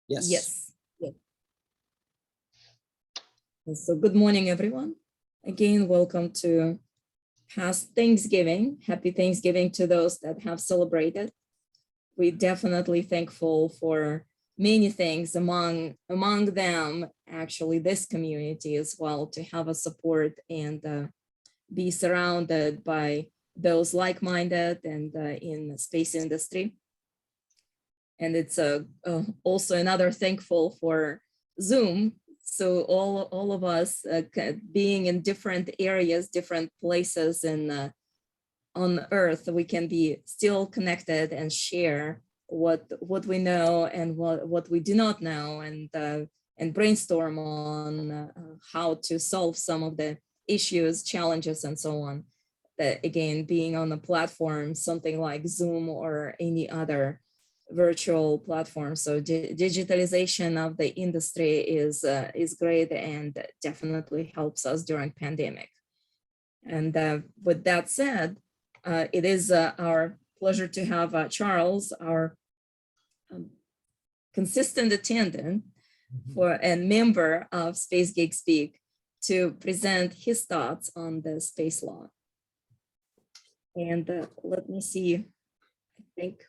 Yes. Yes. Yes. So good morning, everyone. Again, welcome to past Thanksgiving. Happy Thanksgiving to those that have celebrated. We're definitely thankful for many things, among them, actually, this community as well, to have a support and be surrounded by those like-minded and in the space industry. And it's also another thankful for Zoom. So all of us being in different areas, different places in on Earth, we can be still connected and share what we know and what we do not know, and brainstorm on how to solve some of the issues, challenges, and so on. Again, being on a platform, something like Zoom or any other virtual platform. So digitalization of the industry is great and definitely helps us during pandemic. And with that said, it is our pleasure to have Charles, our consistent attendant and member of SpaceGeekSpeak, to present his thoughts on the space law. And let me see, I think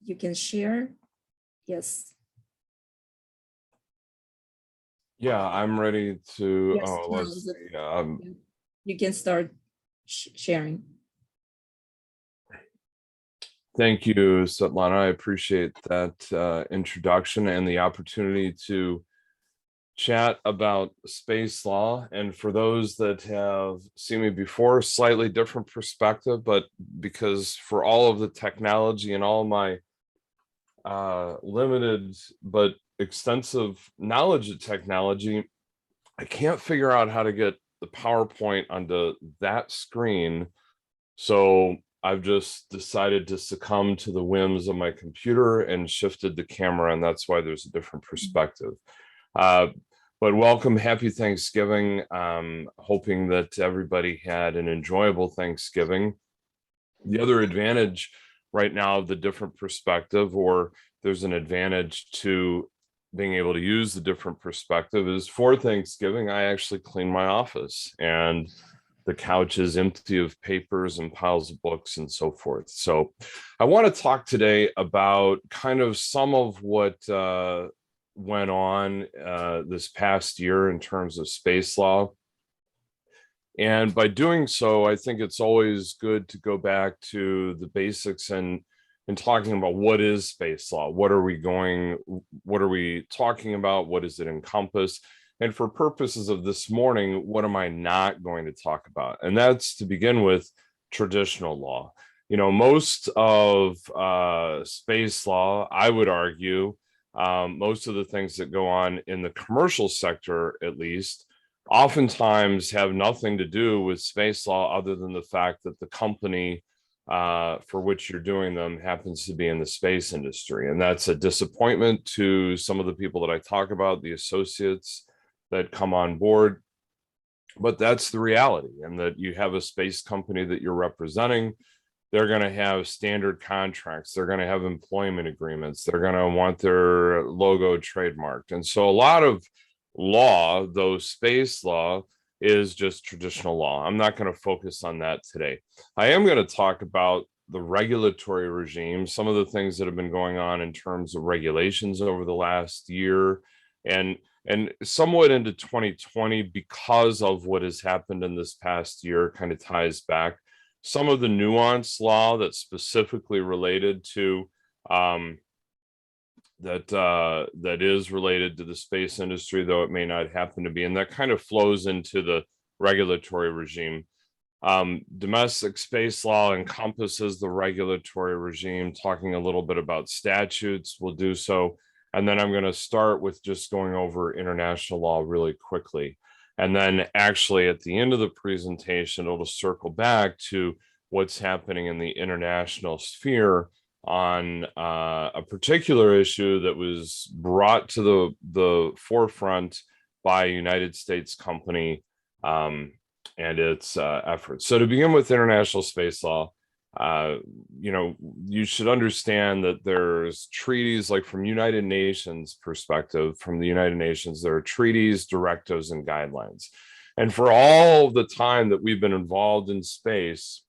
you can share. Yes. Yeah, I'm ready to. Yes, oh, let's see. You can start sharing. Thank you, Svetlana. I appreciate that introduction and the opportunity to chat about space law. And for those that have seen me before, slightly different perspective, but because for all of the technology and all my limited but extensive knowledge of technology, I can't figure out how to get the PowerPoint onto that screen. So I've just decided to succumb to the whims of my computer and shifted the camera, and that's why there's a different perspective. But welcome, happy Thanksgiving. Hoping that everybody had an enjoyable Thanksgiving. The other advantage right now of the different perspective, or there's an advantage to being able to use the different perspective, is for Thanksgiving, I actually cleaned my office and the couch is empty of papers and piles of books and so forth. So I want to talk today about kind of some of what went on this past year in terms of space law. And by doing so, I think it's always good to go back to the basics and talking about what is space law, what are we talking about, what does it encompass? And for purposes of this morning, what am I not going to talk about? And that's, to begin with, traditional law. You know, most of space law, I would argue, most of the things that go on in the commercial sector, at least, oftentimes have nothing to do with space law other than the fact that the company for which you're doing them happens to be in the space industry. And that's a disappointment to some of the people that I talk about, the associates that come on board. But that's the reality, and that you have a space company that you're representing. They're going to have standard contracts. They're going to have employment agreements. They're going to want their logo trademarked. And so a lot of law, though space law, is just traditional law. I'm not going to focus on that today. I am going to talk about the regulatory regime, some of the things that have been going on in terms of regulations over the last year, and somewhat into 2020, because of what has happened in this past year, kind of ties back some of the nuanced law that's specifically related to that is related to the space industry, though it may not happen to be, and that kind of flows into the regulatory regime. Domestic space law encompasses the regulatory regime. Talking a little bit about statutes, we'll do so. And then I'm going to start with just going over international law really quickly. And then actually at the end of the presentation, it'll circle back to what's happening in the international sphere on a particular issue that was brought to the forefront by a United States company and its efforts. So to begin with international space law, You know, you should understand that there's treaties, like from United Nations perspective, from the United Nations, there are treaties, directives, and guidelines. And for all the time that we've been involved in space,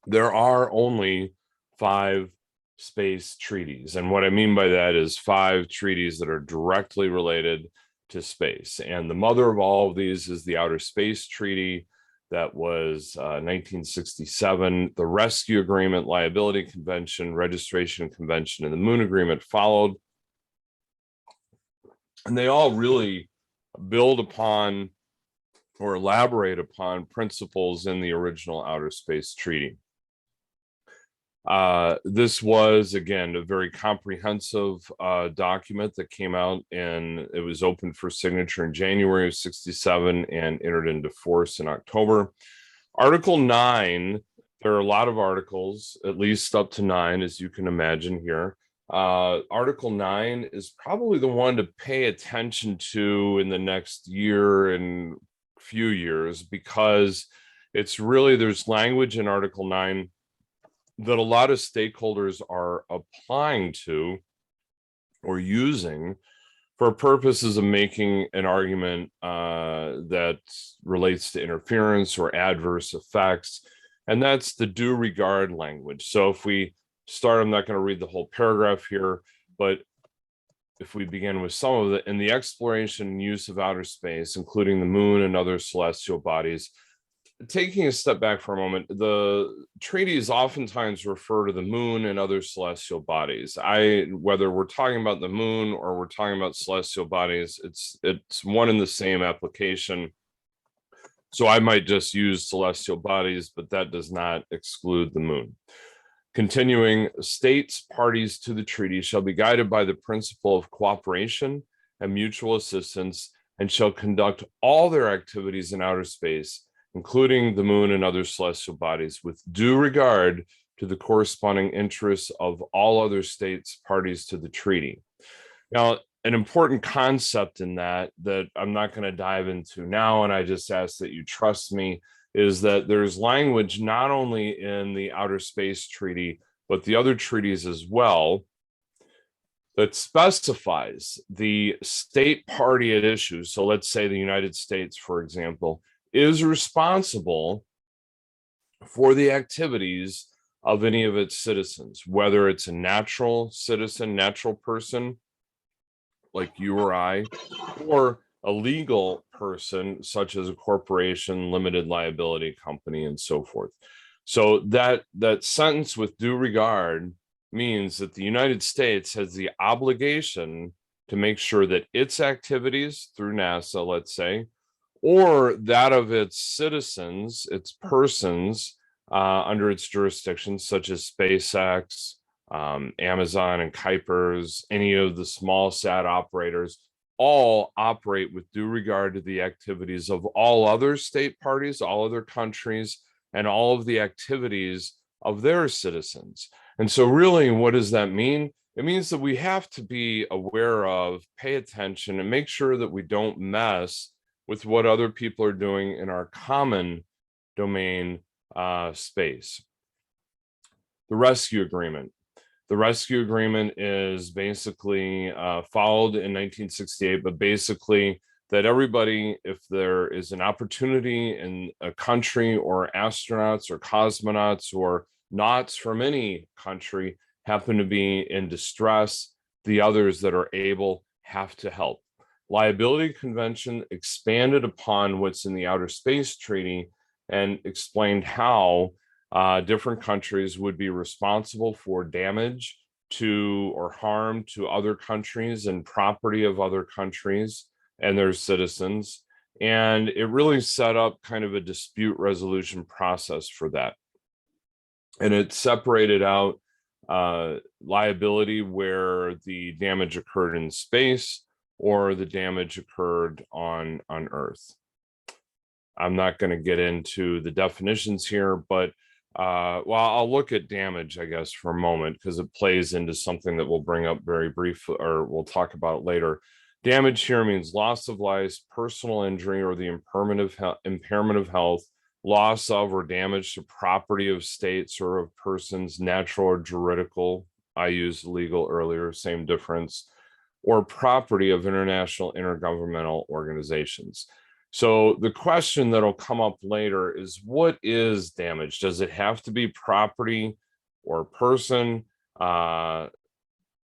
there are only 5 space treaties. And what I mean by that is 5 treaties that are directly related to space. And the mother of all of these is the Outer Space Treaty. That was 1967. The Rescue Agreement, Liability Convention, Registration Convention, and the Moon Agreement followed. And they all really build upon or elaborate upon principles in the original Outer Space Treaty. This was, again, a very comprehensive document that came out, and it was open for signature in January of 67 and entered into force in October. Article 9, there are a lot of articles, at least up to 9, as you can imagine here. Article 9 is probably the one to pay attention to in the next year and few years, because it's really, there's language in Article 9 that a lot of stakeholders are applying to or using for purposes of making an argument that relates to interference or adverse effects. And that's the due regard language. So if we start, I'm not going to read the whole paragraph here, but if we begin with some of it, in the exploration and use of outer space, including the moon and other celestial bodies. Taking a step back for a moment, the treaties oftentimes refer to the moon and other celestial bodies. Whether we're talking about the moon or we're talking about celestial bodies, it's one and the same application. So I might just use celestial bodies, but that does not exclude the moon. Continuing, states parties to the treaty shall be guided by the principle of cooperation and mutual assistance, and shall conduct all their activities in outer space, including the moon and other celestial bodies, with due regard to the corresponding interests of all other states parties to the treaty. Now, an important concept in that I'm not going to dive into now, and I just ask that you trust me, is that there's language not only in the Outer Space Treaty, but the other treaties as well, that specifies the state party at issue. So let's say the United States, for example, is responsible for the activities of any of its citizens, whether it's a natural citizen, natural person like you or I, or a legal person such as a corporation, limited liability company, and so forth. So that sentence, with due regard, means that the United States has the obligation to make sure that its activities through NASA, let's say, or that of its citizens, its persons under its jurisdiction, such as SpaceX, Amazon and Kuiper's, any of the small sat operators, all operate with due regard to the activities of all other state parties, all other countries, and all of the activities of their citizens. And so really, what does that mean? It means that we have to be aware of, pay attention, and make sure that we don't mess with what other people are doing in our common domain space. The rescue agreement. The rescue agreement is basically followed in 1968, but basically that everybody, if there is an opportunity in a country, or astronauts or cosmonauts or nauts from any country happen to be in distress, the others that are able have to help. Liability Convention expanded upon what's in the Outer Space Treaty and explained how different countries would be responsible for damage to or harm to other countries and property of other countries and their citizens. And it really set up kind of a dispute resolution process for that. And it separated out liability where the damage occurred in space or the damage occurred on Earth. I'm not going to get into the definitions here, but well, I'll look at damage, I guess, for a moment, because it plays into something that we'll bring up very briefly, or we'll talk about later. Damage here means loss of life, personal injury, or the impairment of health loss of or damage to property of states or of persons, natural or juridical. I used legal earlier, same difference, or property of international intergovernmental organizations. So the question that'll come up later is, what is damage? Does it have to be property or person,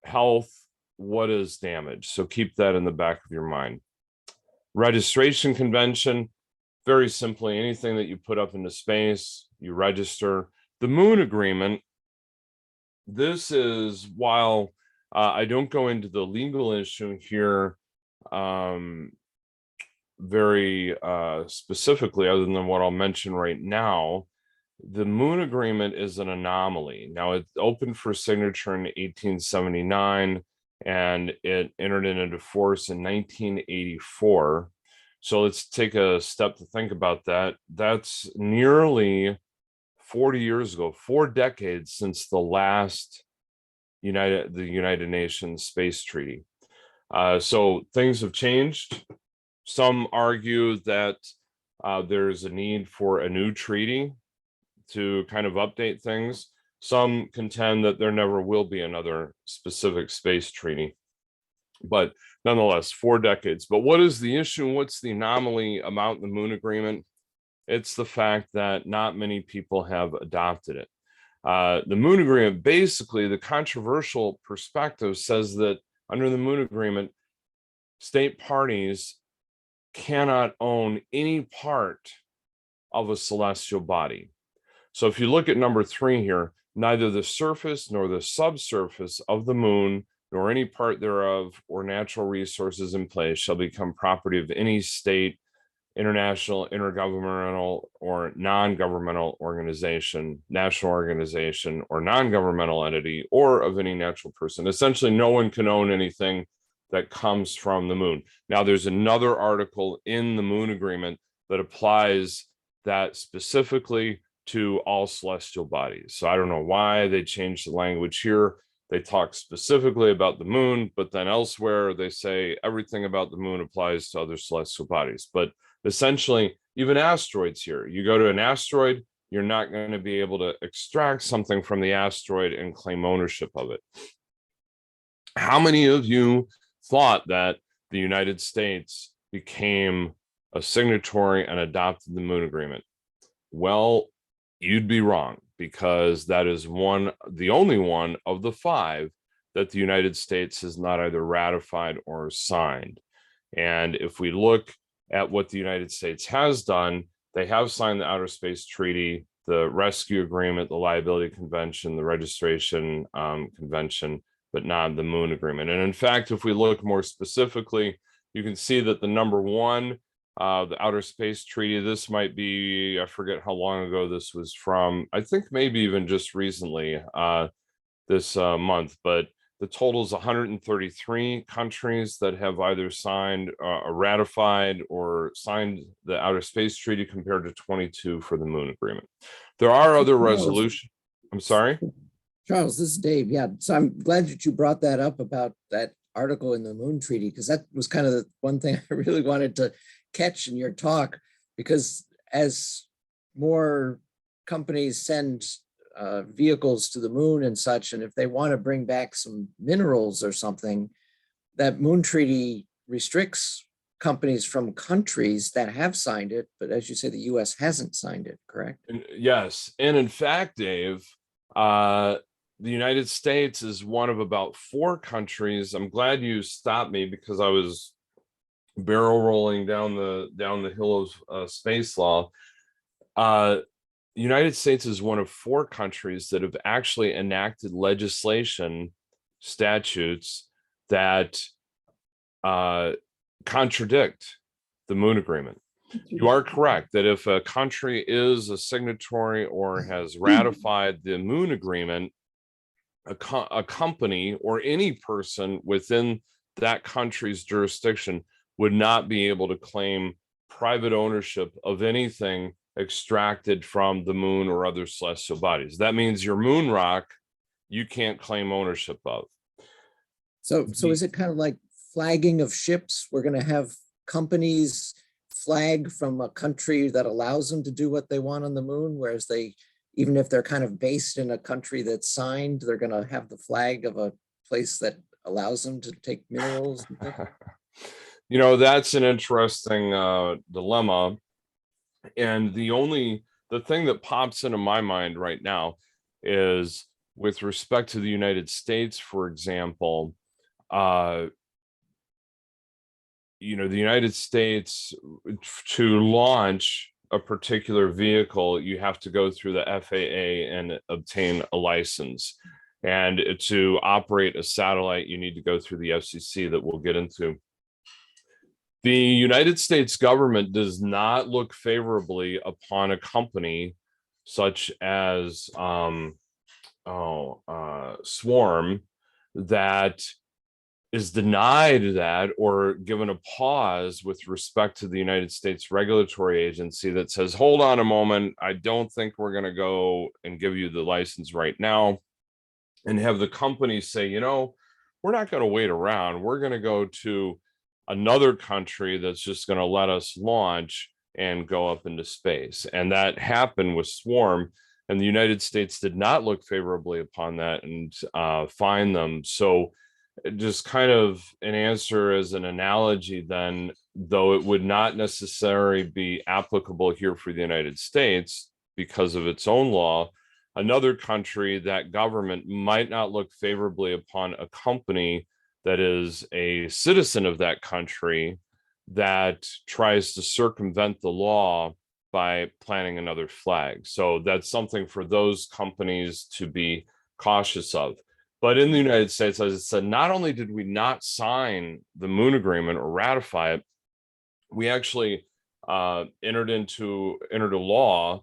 health? What is damage? So keep that in the back of your mind. Registration convention, very simply, anything that you put up into space, you register. The moon agreement, this is, while I don't go into the legal issue here very specifically, other than what I'll mention right now, the moon agreement is an anomaly. Now, it opened for signature in 1879, and it entered into force in 1984. So let's take a step to think about that. That's nearly 40 years ago, 4 decades since the last United Nations Space Treaty. So things have changed. Some argue that there's a need for a new treaty to kind of update things. Some contend that there never will be another specific space treaty. But nonetheless, 4 decades. But what is the issue? What's the anomaly about the moon agreement? It's the fact that not many people have adopted it. The moon agreement, basically, the controversial perspective says that under the moon agreement, state parties cannot own any part of a celestial body. So if you look at number 3 here, neither the surface nor the subsurface of the moon, nor any part thereof, or natural resources in place shall become property of any state, international, intergovernmental, or non-governmental organization, national organization, or non-governmental entity, or of any natural person. Essentially, no one can own anything that comes from the moon. Now, there's another article in the moon agreement that applies that specifically to all celestial bodies. So I don't know why they changed the language here. They talk specifically about the moon, but then elsewhere they say everything about the moon applies to other celestial bodies. But essentially, even asteroids here, you go to an asteroid, you're not going to be able to extract something from the asteroid and claim ownership of it. How many of you thought that the United States became a signatory and adopted the moon agreement? Well, you'd be wrong, because that is the only one of the 5 that the United States has not either ratified or signed. And if we look at what the United States has done, they have signed the Outer Space Treaty, the Rescue Agreement, the Liability Convention, the Registration Convention, but not the Moon Agreement. And in fact, if we look more specifically, you can see that the number 1, the Outer Space Treaty, this might be, I forget how long ago this was from, I think maybe even just recently, this month, but the total is 133 countries that have either signed, ratified, or signed the Outer Space Treaty, compared to 22 for the Moon Agreement. There are other resolutions. I'm sorry? Charles, this is Dave. Yeah, so I'm glad that you brought that up about that article in the Moon Treaty, because that was kind of the one thing I really wanted to catch in your talk, because as more companies send vehicles to the moon and such, and if they want to bring back some minerals or something, that Moon Treaty restricts companies from countries that have signed it, but as you say, the US hasn't signed it, correct? Yes, and in fact, Dave, the United States is one of about 4 countries. I'm glad you stopped me, because I was barrel rolling down the hill of space law. The United States is one of 4 countries that have actually enacted legislation, statutes that contradict the Moon Agreement. You are correct that if a country is a signatory or has ratified the Moon Agreement, a company or any person within that country's jurisdiction would not be able to claim private ownership of anything extracted from the moon or other celestial bodies. That means your moon rock, you can't claim ownership of. So is it kind of like flagging of ships? We're going to have companies flag from a country that allows them to do what they want on the moon, whereas they, even if they're kind of based in a country that's signed, they're going to have the flag of a place that allows them to take minerals and stuff? You know, that's an interesting dilemma. And the thing that pops into my mind right now is with respect to the United States, for example, you know, the United States, to launch a particular vehicle, you have to go through the FAA and obtain a license. And to operate a satellite, you need to go through the FCC that we'll get into. The United States government does not look favorably upon a company such as Swarm that is denied that or given a pause with respect to the United States regulatory agency that says, hold on a moment, I don't think we're going to go and give you the license right now, and have the company say, you know, we're not going to wait around. We're going to go to another country that's just going to let us launch and go up into space. And that happened with Swarm, and the United States did not look favorably upon that and fine them. So just kind of an answer as an analogy then, though it would not necessarily be applicable here for the United States because of its own law, another country, that government might not look favorably upon a company that is a citizen of that country that tries to circumvent the law by planting another flag. So that's something for those companies to be cautious of. But in the United States, as I said, not only did we not sign the moon agreement or ratify it, we actually entered a law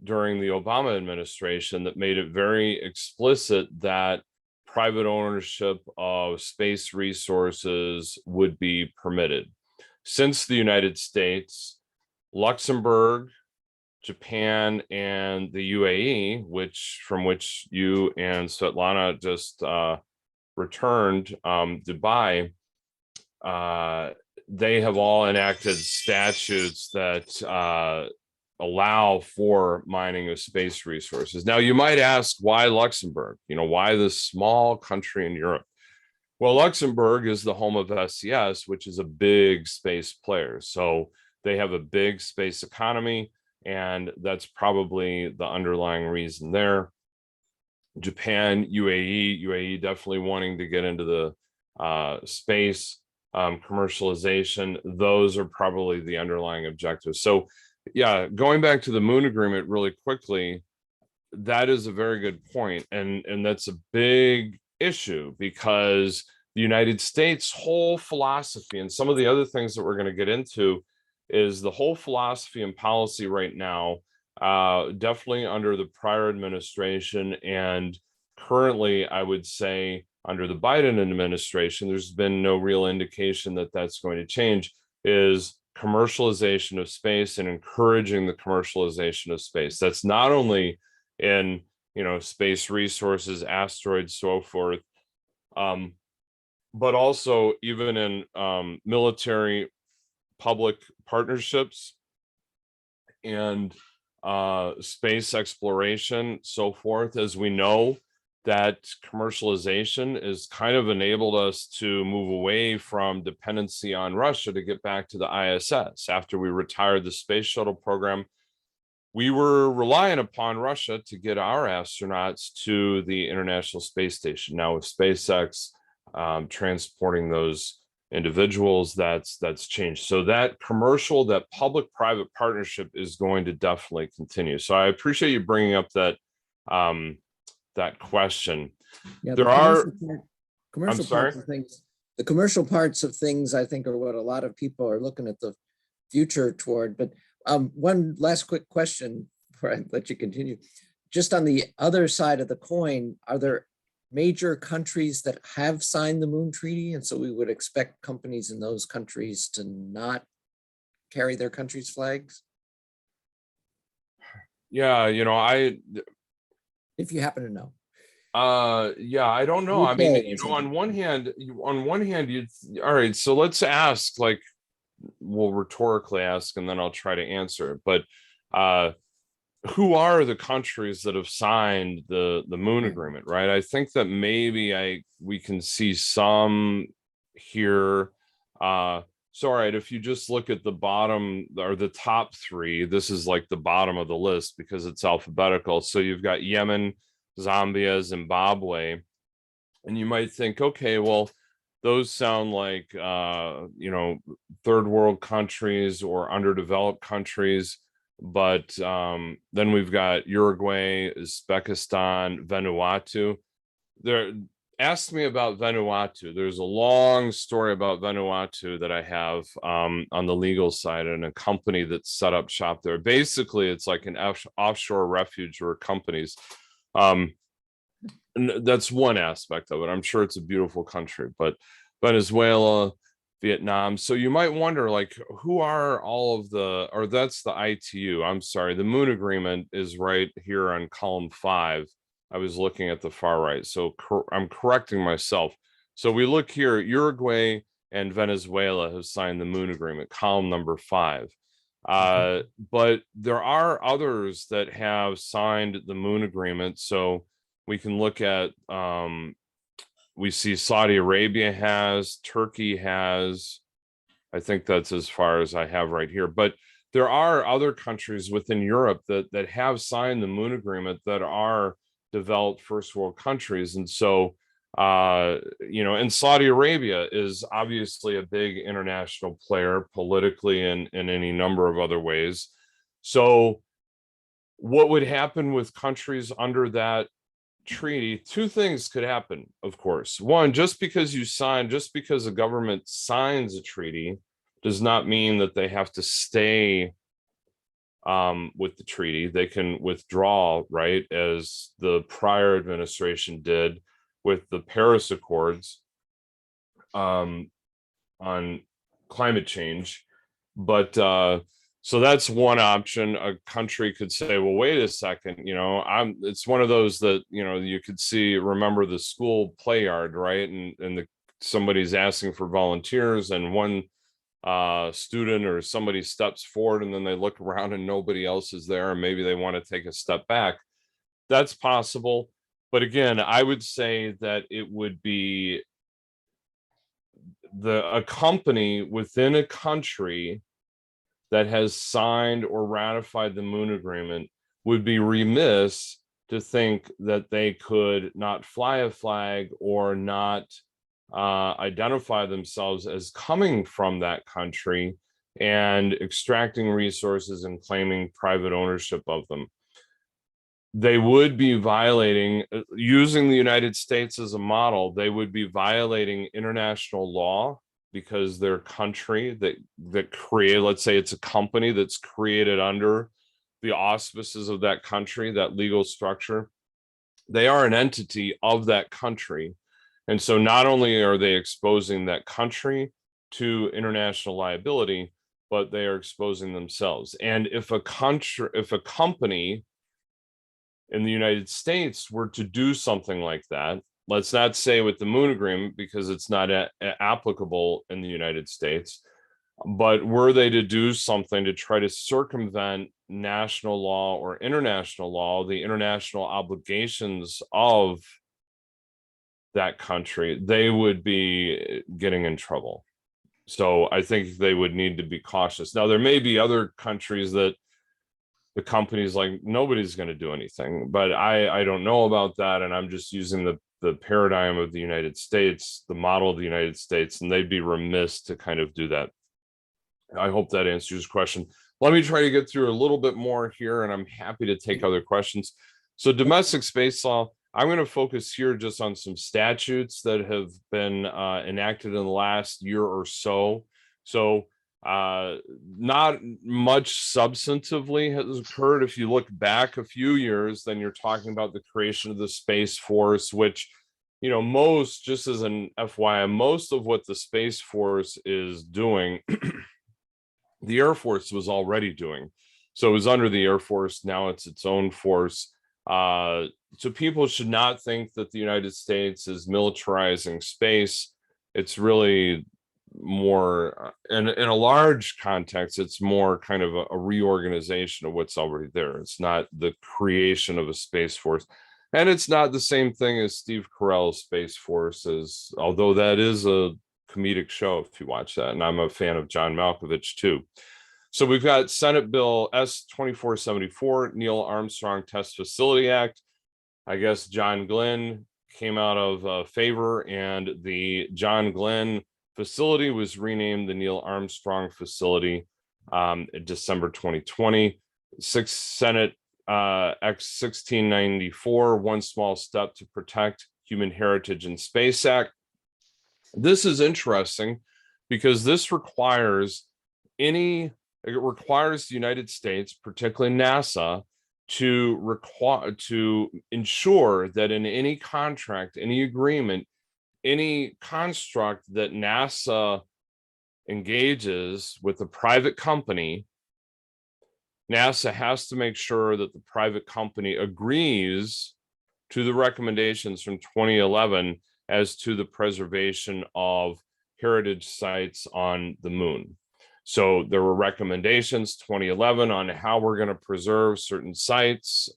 during the Obama administration that made it very explicit that private ownership of space resources would be permitted. Since the United States, Luxembourg, Japan, and the UAE, from which you and Svetlana just returned, Dubai, they have all enacted statutes that allow for mining of space resources. Now, you might ask, why Luxembourg? You know, why this small country in Europe? Well, Luxembourg is the home of SES, which is a big space player. So they have a big space economy, and that's probably the underlying reason there. Japan, UAE definitely wanting to get into the space commercialization. Those are probably the underlying objectives. So yeah, going back to the moon agreement really quickly, that is a very good point. And that's a big issue because the United States' whole philosophy, and some of the other things that we're going to get into, is the whole philosophy and policy right now, definitely under the prior administration, and currently, I would say, under the Biden administration, there's been no real indication that that's going to change, is commercialization of space and encouraging the commercialization of space. That's not only in, you know, space resources, asteroids, so forth, but also even in military public partnerships and space exploration, so forth. As we know, that commercialization has kind of enabled us to move away from dependency on Russia to get back to the ISS. After we retired the space shuttle program, we were relying upon Russia to get our astronauts to the International Space Station. Now with SpaceX transporting those individuals, that's changed. So that public-private partnership is going to definitely continue. So I appreciate you bringing up that that question. Yeah, There are commercial parts of things. The commercial parts of things, I think, are what a lot of people are looking at the future toward. But one last quick question before I let you continue. Just on the other side of the coin, are there major countries that have signed the Moon Treaty? And so we would expect companies in those countries to not carry their country's flags? Yeah, you know, if you happen to know. Yeah, I don't know. I mean, you know, on one hand, all right, so let's ask, like, will rhetorically ask, and then I'll try to answer it. But who are the countries that have signed the moon agreement, right? I think that maybe we can see some here. So, all right, if you just look at the bottom or the top three, this is like the bottom of the list because it's alphabetical. So you've got Yemen, Zambia, Zimbabwe, and you might think, okay, well, those sound like, third world countries or underdeveloped countries. But then we've got Uruguay, Uzbekistan, Vanuatu. Ask me about Vanuatu. There's a long story about Vanuatu that I have on the legal side, and a company that's set up shop there. Basically, it's like an offshore refuge where companies. And that's one aspect of it. I'm sure it's a beautiful country, but Venezuela, Vietnam. So you might wonder, like, who are all of the, or that's the ITU. I'm sorry, the moon agreement is right here on column 5. I was looking at the far right, so I'm correcting myself. So we look here, Uruguay and Venezuela have signed the moon agreement, column number 5. But there are others that have signed the moon agreement. So we can look at, we see Saudi Arabia has, Turkey has, I think that's as far as I have right here. But there are other countries within Europe that have signed the moon agreement that are developed first world countries. And so, and Saudi Arabia is obviously a big international player politically and in any number of other ways. So what would happen with countries under that treaty? Two things could happen, of course. One, just because a government signs a treaty does not mean that they have to stay with the treaty. They can withdraw, right, as the prior administration did with the Paris Accords on climate change. But so that's one option. A country could say, well, wait a second, it's one of those that, you could remember the school play yard, right? And somebody's asking for volunteers, and one student or somebody steps forward, and then they look around and nobody else is there, and maybe they want to take a step back. That's possible. But again, I would say that it would be a company within a country that has signed or ratified the moon agreement would be remiss to think that they could not fly a flag or not identify themselves as coming from that country and extracting resources and claiming private ownership of them. They would be violating, using the United States as a model, they would be violating international law, because their country that create, let's say it's a company that's created under the auspices of that country, that legal structure, they are an entity of that country. And so not only are they exposing that country to international liability, but they are exposing themselves. And if a company in the United States were to do something like that, let's not say with the moon agreement because it's not applicable in the United States, but were they to do something to try to circumvent national law or international law, the international obligations of that country, they would be getting in trouble. So I think they would need to be cautious. Now, there may be other countries that the company's like, nobody's going to do anything, but I don't know about that. And I'm just using the paradigm of the United States, the model of the United States, and they'd be remiss to kind of do that. I hope that answers your question. Let me try to get through a little bit more here, and I'm happy to take other questions. So domestic space law, I'm going to focus here just on some statutes that have been enacted in the last year or so. So not much substantively has occurred. If you look back a few years, then you're talking about the creation of the Space Force, which, most, just as an FYI, most of what the Space Force is doing, the Air Force was already doing. So it was under the Air Force. Now it's its own force. So people should not think that the United States is militarizing space. It's really more in a large context, it's more kind of a reorganization of what's already there. It's not the creation of a Space Force. And it's not the same thing as Steve Carell's Space Force, although that is a comedic show if you watch that. And I'm a fan of John Malkovich too. So we've got Senate Bill S-2474, Neil Armstrong Test Facility Act. I guess John Glenn came out of favor, and the John Glenn facility was renamed the Neil Armstrong facility in December 2020. Senate X 1694, One Small Step to Protect Human Heritage in Space Act. This is interesting because this requires the United States, particularly NASA, to ensure that in any contract, any agreement, any construct that NASA engages with a private company, NASA has to make sure that the private company agrees to the recommendations from 2011 as to the preservation of heritage sites on the moon. So there were recommendations 2011 on how we're going to preserve certain sites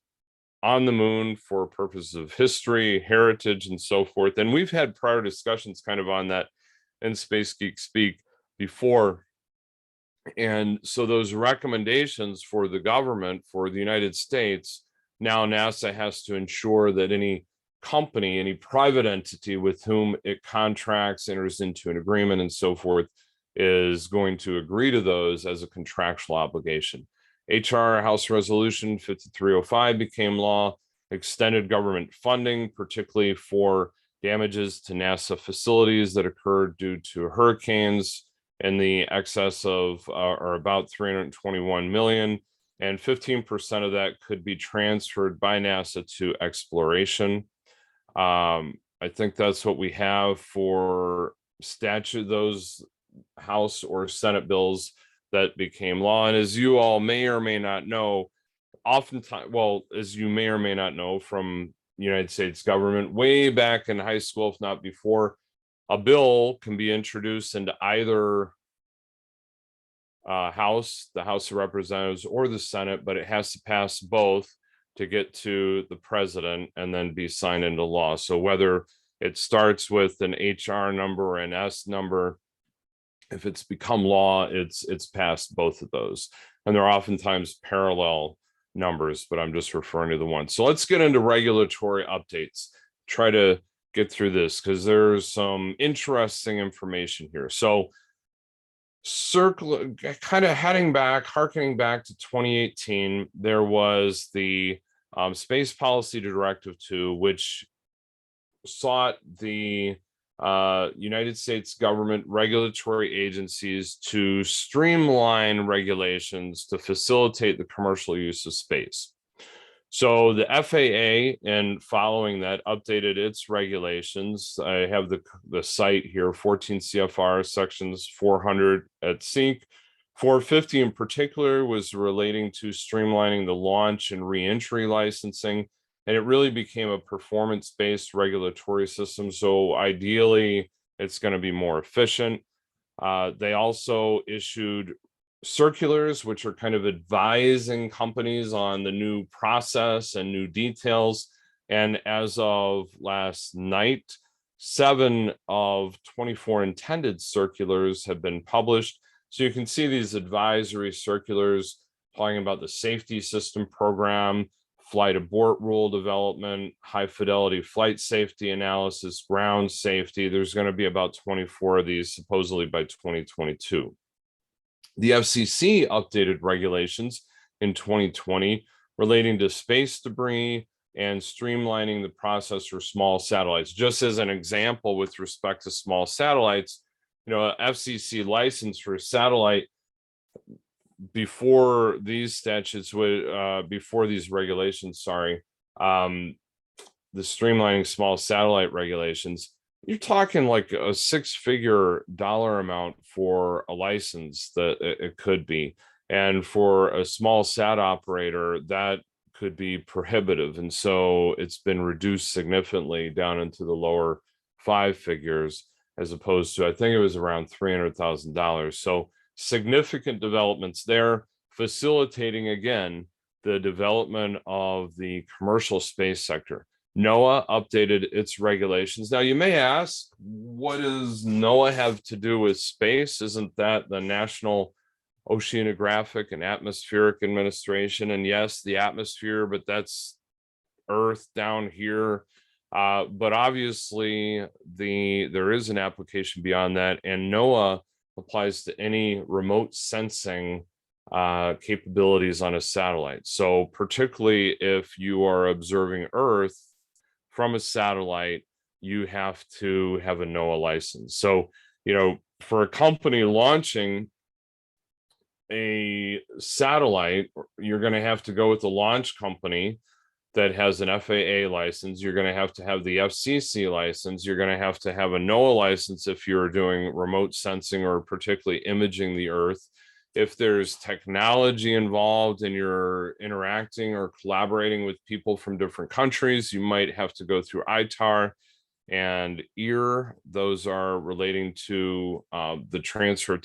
on the moon for purposes of history, heritage, and so forth. And we've had prior discussions kind of on that in SpaceGeekSpeak before. And so those recommendations for the government, for the United States, now NASA has to ensure that any company, any private entity with whom it contracts, enters into an agreement and so forth, is going to agree to those as a contractual obligation. HR House Resolution 5305 became law, extended government funding, particularly for damages to NASA facilities that occurred due to hurricanes in the excess of or about 321 million, and 15% of that could be transferred by NASA to exploration. I think that's what we have for those House or Senate bills that became law. And as you all may or may not know, as you may or may not know from the United States government, way back in high school, if not before, a bill can be introduced into either House, the House of Representatives, or the Senate, but it has to pass both to get to the president and then be signed into law. So whether it starts with an HR number or an S number, if it's become law, it's passed both of those. And they're oftentimes parallel numbers, but I'm just referring to the one. So let's get into regulatory updates. Try to get through this because there's some interesting information here. So kind of harkening back to 2018, there was the Space Policy Directive 2, which sought the United States government regulatory agencies to streamline regulations to facilitate the commercial use of space. So the FAA, and following that, updated its regulations. I have the site here, 14 CFR sections 400 at SEEK. 450 in particular was relating to streamlining the launch and re-entry licensing. And it really became a performance-based regulatory system. So ideally, it's going to be more efficient. They also issued circulars, which are kind of advising companies on the new process and new details. And as of last night, 7 of 24 intended circulars have been published. So you can see these advisory circulars talking about the safety system program, flight abort rule development, high fidelity flight safety analysis, ground safety. There's going to be about 24 of these supposedly by 2022. The FCC updated regulations in 2020 relating to space debris and streamlining the process for small satellites. Just as an example, with respect to small satellites, FCC license for a satellite before these statutes before these regulations, the streamlining small satellite regulations, you're talking like a 6-figure dollar amount for a license that it could be. And for a small sat operator, that could be prohibitive. And so it's been reduced significantly down into the lower 5 figures. as opposed to, I think it was around $300,000. So significant developments there, facilitating again the development of the commercial space sector. NOAA updated its regulations. Now you may ask, what does NOAA have to do with space? Isn't that the National Oceanographic and Atmospheric Administration? And yes, the atmosphere, but that's Earth down here. But obviously there is an application beyond that, and NOAA applies to any remote sensing capabilities on a satellite. So particularly if you are observing Earth from a satellite, you have to have a NOAA license. So, you know, for a company launching a satellite, you're going to have to go with the launch company that has an FAA license. You're going to have the FCC license. You're going to have a NOAA license if you're doing remote sensing or particularly imaging the Earth. If there's technology involved and you're interacting or collaborating with people from different countries, you might have to go through ITAR and EAR. Those are relating to the transfer of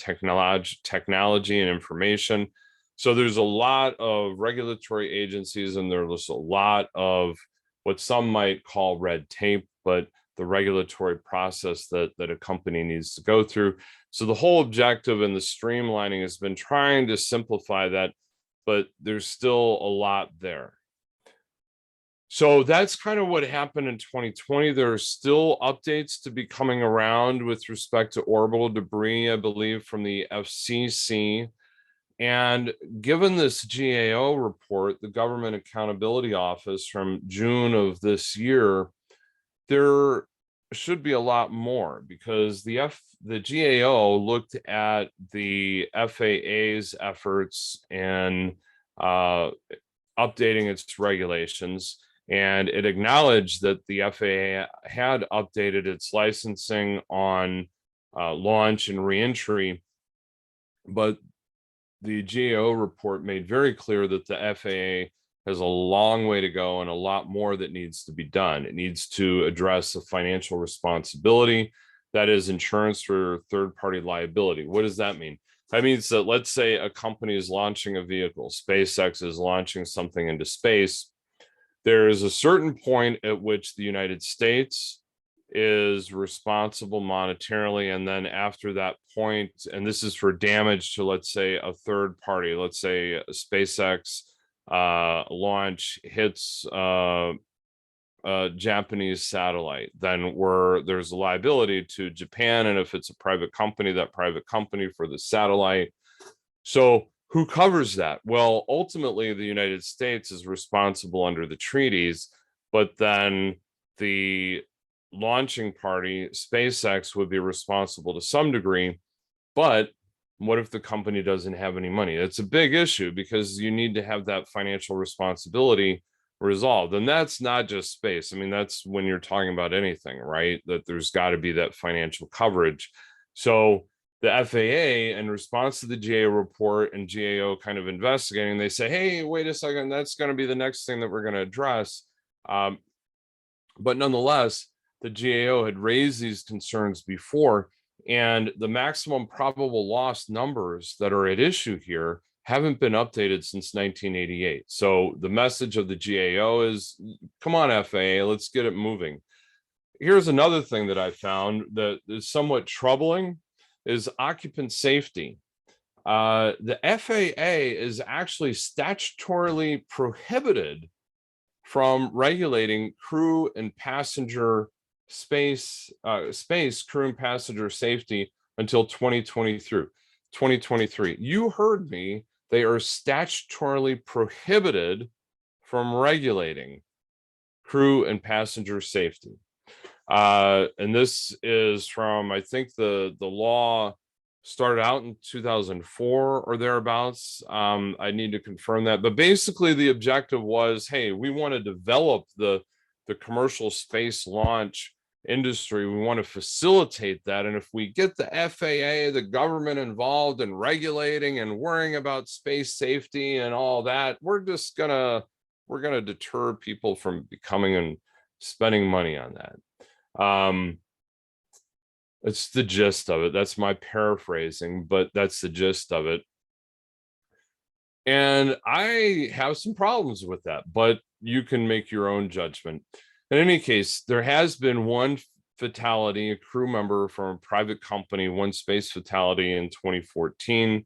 technology and information. So there's a lot of regulatory agencies, and there's a lot of what some might call red tape, but the regulatory process that a company needs to go through. So the whole objective in the streamlining has been trying to simplify that, but there's still a lot there. So that's kind of what happened in 2020. There are still updates to be coming around with respect to orbital debris, I believe, from the FCC. And given this GAO report, the Government Accountability Office, from June of this year, there should be a lot more, because the GAO looked at the FAA's efforts in updating its regulations, and it acknowledged that the FAA had updated its licensing on launch and reentry, but the GAO report made very clear that the FAA has a long way to go and a lot more that needs to be done. It needs to address a financial responsibility, that is insurance for third-party liability. What does that mean? That means that, let's say a company is launching a vehicle, SpaceX is launching something into space. There is a certain point at which the United States is responsible monetarily, and then after that point, and this is for damage to, let's say, a third party, let's say a SpaceX launch hits a Japanese satellite, then there's a liability to Japan, and if it's a private company, that private company for the satellite. So who covers that? Well, ultimately the United States is responsible under the treaties, but then the launching party, SpaceX, would be responsible to some degree. But what if the company doesn't have any money? It's a big issue, because you need to have that financial responsibility resolved. And that's not just space. I mean, that's when you're talking about anything, right? That there's got to be that financial coverage. So the FAA, in response to the GAO report and GAO kind of investigating, they say, hey, wait a second, that's going to be the next thing that we're going to address. But nonetheless, the GAO had raised these concerns before, and the maximum probable loss numbers that are at issue here haven't been updated since 1988. So the message of the GAO is, come on, FAA, let's get it moving. Here's another thing that I found that is somewhat troubling, is occupant safety. The FAA is actually statutorily prohibited from regulating crew and passenger space crew and passenger safety until 2023. You heard me. They are statutorily prohibited from regulating crew and passenger safety. And this is from, I think the law started out in 2004 or thereabouts. I need to confirm that, but basically the objective was, hey, we want to develop the commercial space launch industry. We want to facilitate that. And if we get the FAA, the government, involved in regulating and worrying about space safety and all that, we're gonna deter people from becoming and spending money on that. It's the gist of it. That's my paraphrasing, but that's the gist of it. And I have some problems with that, but you can make your own judgment. In any case, there has been one fatality, a crew member from a private company, one space fatality in 2014.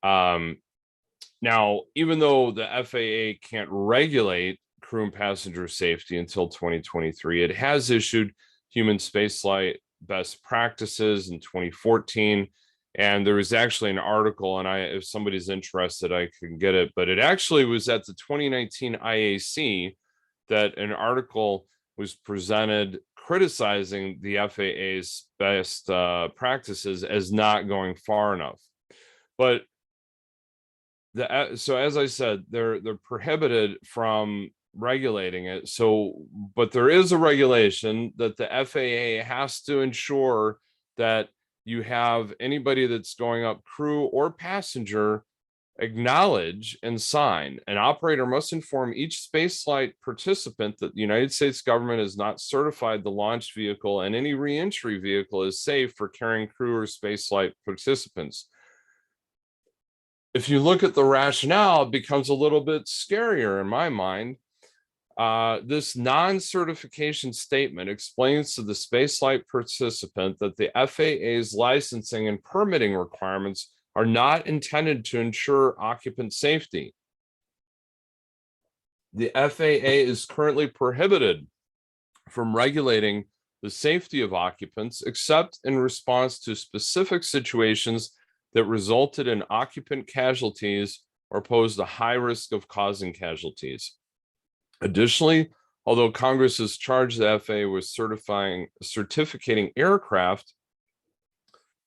Now, even though the FAA can't regulate crew and passenger safety until 2023, it has issued human spaceflight best practices in 2014. And there was actually an article, and if somebody's interested, I can get it, but it actually was at the 2019 IAC that an article was presented criticizing the FAA's best practices as not going far enough. But so as I said, they're prohibited from regulating it. So, but there is a regulation that the FAA has to ensure that you have anybody that's going up, crew or passenger, acknowledge and sign. An operator must inform each spaceflight participant that the United States government has not certified the launch vehicle and any re-entry vehicle is safe for carrying crew or spaceflight participants. If you look at the rationale, it becomes a little bit scarier in my mind. This non-certification statement explains to the spaceflight participant that the FAA's licensing and permitting requirements are not intended to ensure occupant safety. The FAA is currently prohibited from regulating the safety of occupants except in response to specific situations that resulted in occupant casualties or posed a high risk of causing casualties. Additionally, although Congress has charged the FAA with certificating aircraft,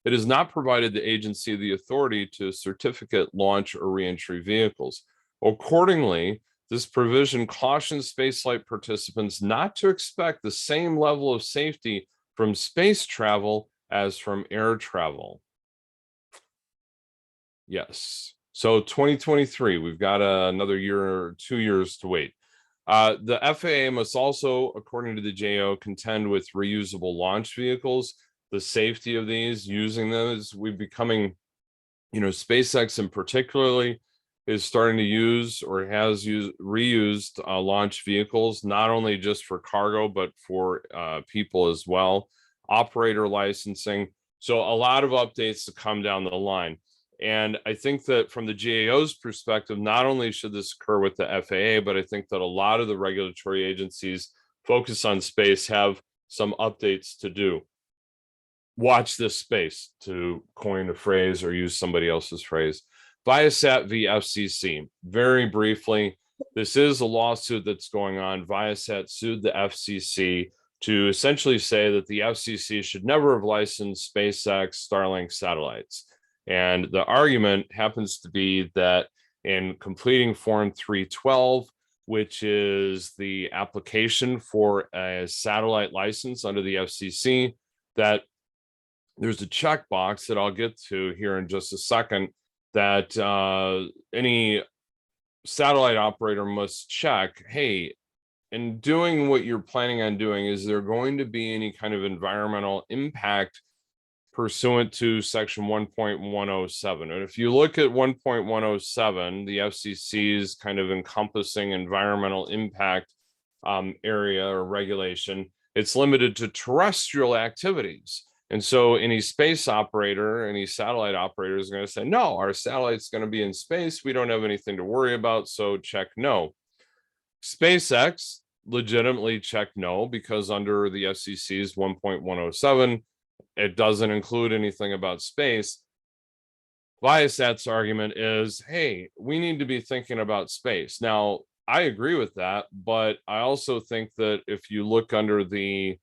it has not provided the agency the authority to certificate launch or reentry vehicles. Accordingly, this provision cautions spaceflight participants not to expect the same level of safety from space travel as from air travel. Yes. So 2023, we've got another year or 2 years to wait. The FAA must also, according to the JO, contend with reusable launch vehicles. The safety of these, using those, we're becoming, SpaceX in particularly is starting to use or has reused launch vehicles, not only just for cargo, but for people as well. Operator licensing. So a lot of updates to come down the line. And I think that from the GAO's perspective, not only should this occur with the FAA, but I think that a lot of the regulatory agencies focused on space have some updates to do. Watch this space, to coin a phrase or use somebody else's phrase. Viasat v. FCC. Very briefly, this is a lawsuit that's going on. Viasat sued the FCC to essentially say that the FCC should never have licensed SpaceX Starlink satellites. And the argument happens to be that in completing Form 312, which is the application for a satellite license under the FCC, that there's a checkbox that I'll get to here in just a second that any satellite operator must check, hey, in doing what you're planning on doing, is there going to be any kind of environmental impact pursuant to section 1.107. And if you look at 1.107, the FCC's kind of encompassing environmental impact area or regulation, it's limited to terrestrial activities. And so any space operator, any satellite operator is going to say, no, our satellite's going to be in space. We don't have anything to worry about. So check no. SpaceX legitimately checked no, because under the FCC's 1.107, it doesn't include anything about space. Viasat's argument is, hey, we need to be thinking about space. Now, I agree with that, but I also think that if you look under the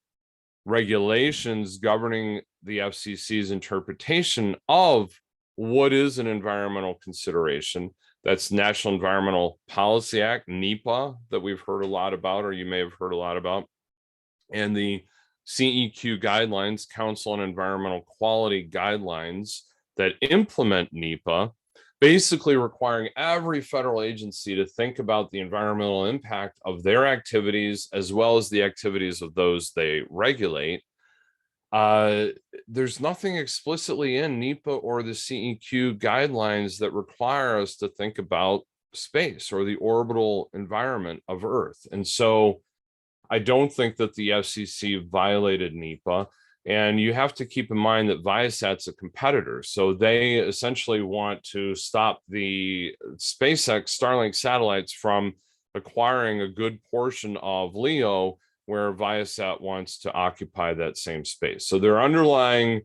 regulations governing the FCC's interpretation of what is an environmental consideration, that's National Environmental Policy Act, NEPA, that we've heard a lot about, or you may have heard a lot about, and the CEQ guidelines, Council on Environmental Quality guidelines that implement NEPA, basically requiring every federal agency to think about the environmental impact of their activities as well as the activities of those they regulate. there's nothing explicitly in NEPA or the CEQ guidelines that require us to think about space or the orbital environment of Earth. And so I don't think that the FCC violated NEPA. And you have to keep in mind that Viasat's a competitor. So they essentially want to stop the SpaceX Starlink satellites from acquiring a good portion of LEO, where Viasat wants to occupy that same space. So there are underlying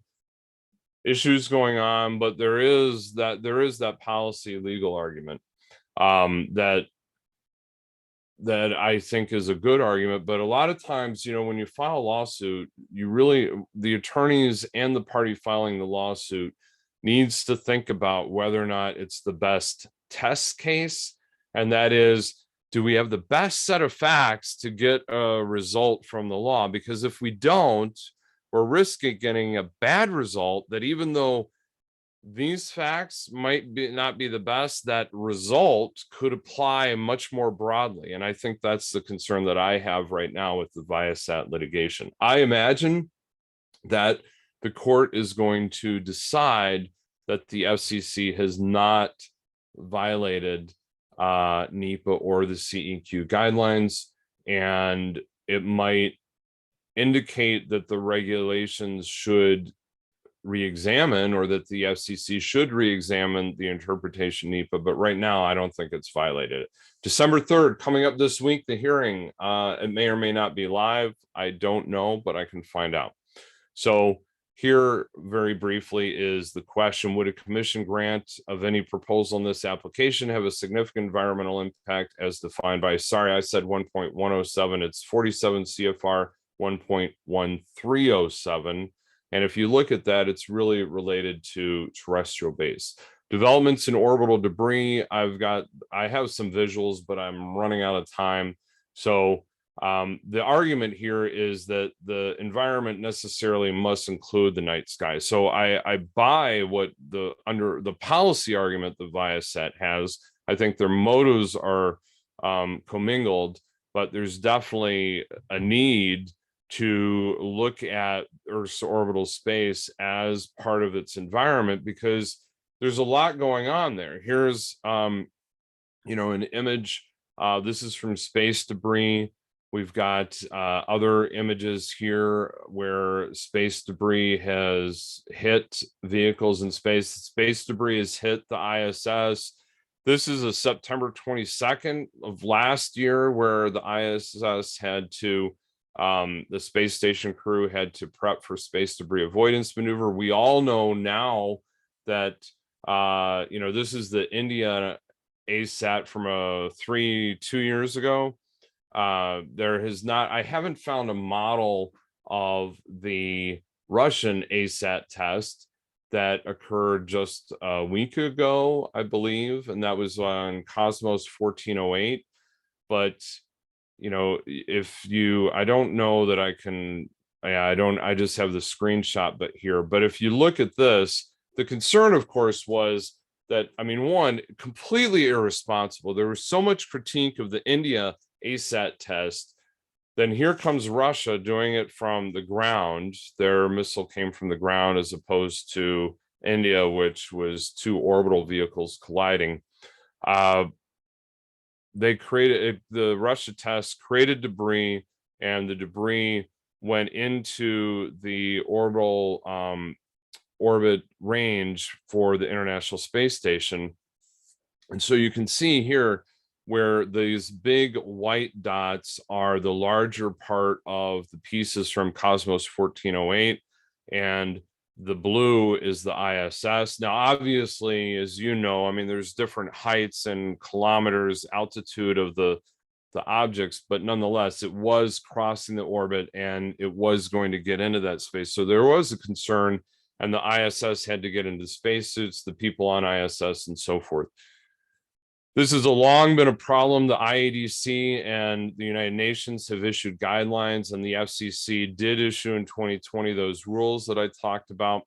issues going on, but there is that policy legal argument that I think is a good argument. But a lot of times, when you file a lawsuit, the attorneys and the party filing the lawsuit needs to think about whether or not it's the best test case. And that is, do we have the best set of facts to get a result from the law? Because if we don't, we're risking getting a bad result that, even though these facts might not be the best, that result could apply much more broadly. And I think that's the concern that I have right now with the Viasat litigation. I imagine that the court is going to decide that the FCC has not violated NEPA or the CEQ guidelines, and it might indicate that the regulations should re-examine, or that the FCC should re-examine the interpretation NEPA. But right now, I don't think it's violated it. December 3rd, coming up this week, the hearing. It may or may not be live. I don't know, but I can find out. So here, very briefly, is the question: would a commission grant of any proposal in this application have a significant environmental impact as defined by, sorry, I said 1.107, it's 47 CFR 1.1307. And if you look at that, it's really related to terrestrial base. Developments in orbital debris, I have some visuals, but I'm running out of time. So the argument here is that the environment necessarily must include the night sky. So I buy what under the policy argument the Viasat has. I think their motives are commingled, but there's definitely a need to look at Earth's orbital space as part of its environment, because there's a lot going on there. Here's an image. This is from space debris. We've got other images here where space debris has hit vehicles in space. Space debris has hit the ISS. This is a September 22nd of last year, where the ISS had to the space station crew had to prep for space debris avoidance maneuver. We all know now that, this is the India ASAT from 2 years ago. I haven't found a model of the Russian ASAT test that occurred just a week ago, I believe, and that was on Cosmos 1408. But I don't know that I can, I just have the screenshot but if you look at this, the concern, of course, was that, one, completely irresponsible. There was so much critique of the India ASAT test. Then here comes Russia doing it from the ground. Their missile came from the ground, as opposed to India, which was two orbital vehicles colliding. The Russia test created debris, and the debris went into the orbital orbit range for the International Space Station. And so you can see here where these big white dots are the larger part of the pieces from Cosmos 1408, and the blue is the ISS. Now, obviously, as you know, there's different heights and kilometers altitude of the objects, but nonetheless, it was crossing the orbit and it was going to get into that space. So there was a concern, and the ISS had to get into spacesuits, the people on ISS, and so forth. This has long been a problem. The IADC and the United Nations have issued guidelines, and the FCC did issue in 2020 those rules that I talked about.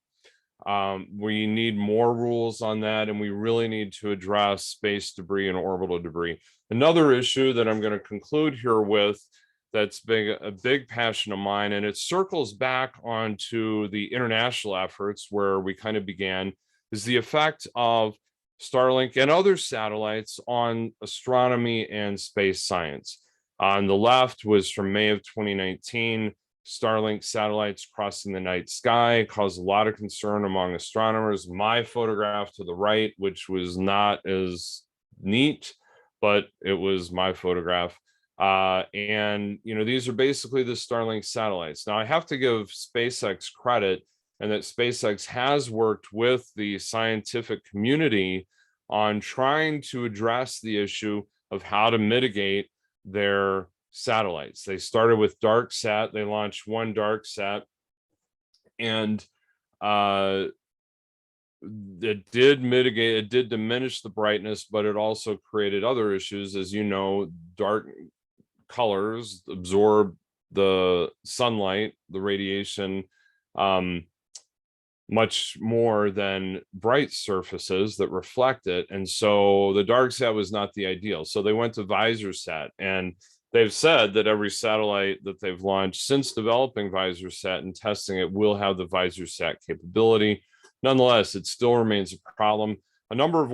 We need more rules on that, and we really need to address space debris and orbital debris. Another issue that I'm going to conclude here with that's been a big passion of mine, and it circles back onto the international efforts where we kind of began, is the effect of Starlink and other satellites on astronomy and space science. On the left was from May of 2019. Starlink satellites crossing the night sky caused a lot of concern among astronomers. My photograph to the right, which was not as neat, but it was my photograph. And these are basically the Starlink satellites. Now I have to give SpaceX credit, and that SpaceX has worked with the scientific community on trying to address the issue of how to mitigate their satellites. They started with DarkSat. They launched one DarkSat, and it did mitigate, it did diminish the brightness, but it also created other issues. As you know, dark colors absorb the sunlight, the radiation, much more than bright surfaces that reflect it. And so the DarkSat was not the ideal. So they went to VisorSat, and they've said that every satellite that they've launched since developing VisorSat and testing it will have the VisorSat capability. Nonetheless, it still remains a problem. A number of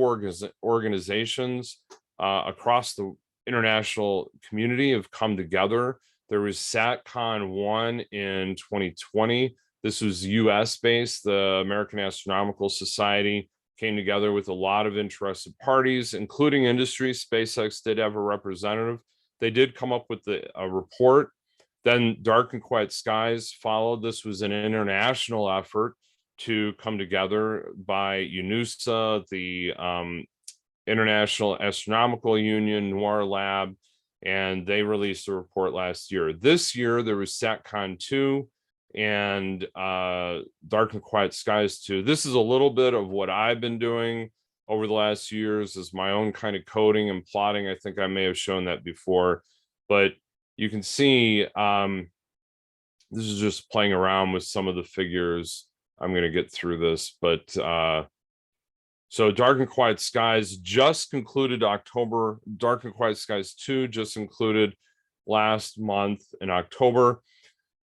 organizations across the international community have come together. There was SatCon 1 in 2020. This was US based. The American Astronomical Society came together with a lot of interested parties, including industry. SpaceX did have a representative. They did come up with a report. Then Dark and Quiet Skies followed. This was an international effort to come together by UNUSA, the International Astronomical Union, Noir Lab, and they released a report last year. This year, there was SatCon 2 and Dark and Quiet Skies 2. This is a little bit of what I've been doing over the last few years as my own kind of coding and plotting. I think I may have shown that before, but you can see this is just playing around with some of the figures. I'm going to get through this, but so Dark and Quiet Skies just concluded October. Dark and Quiet Skies 2 just concluded last month in October.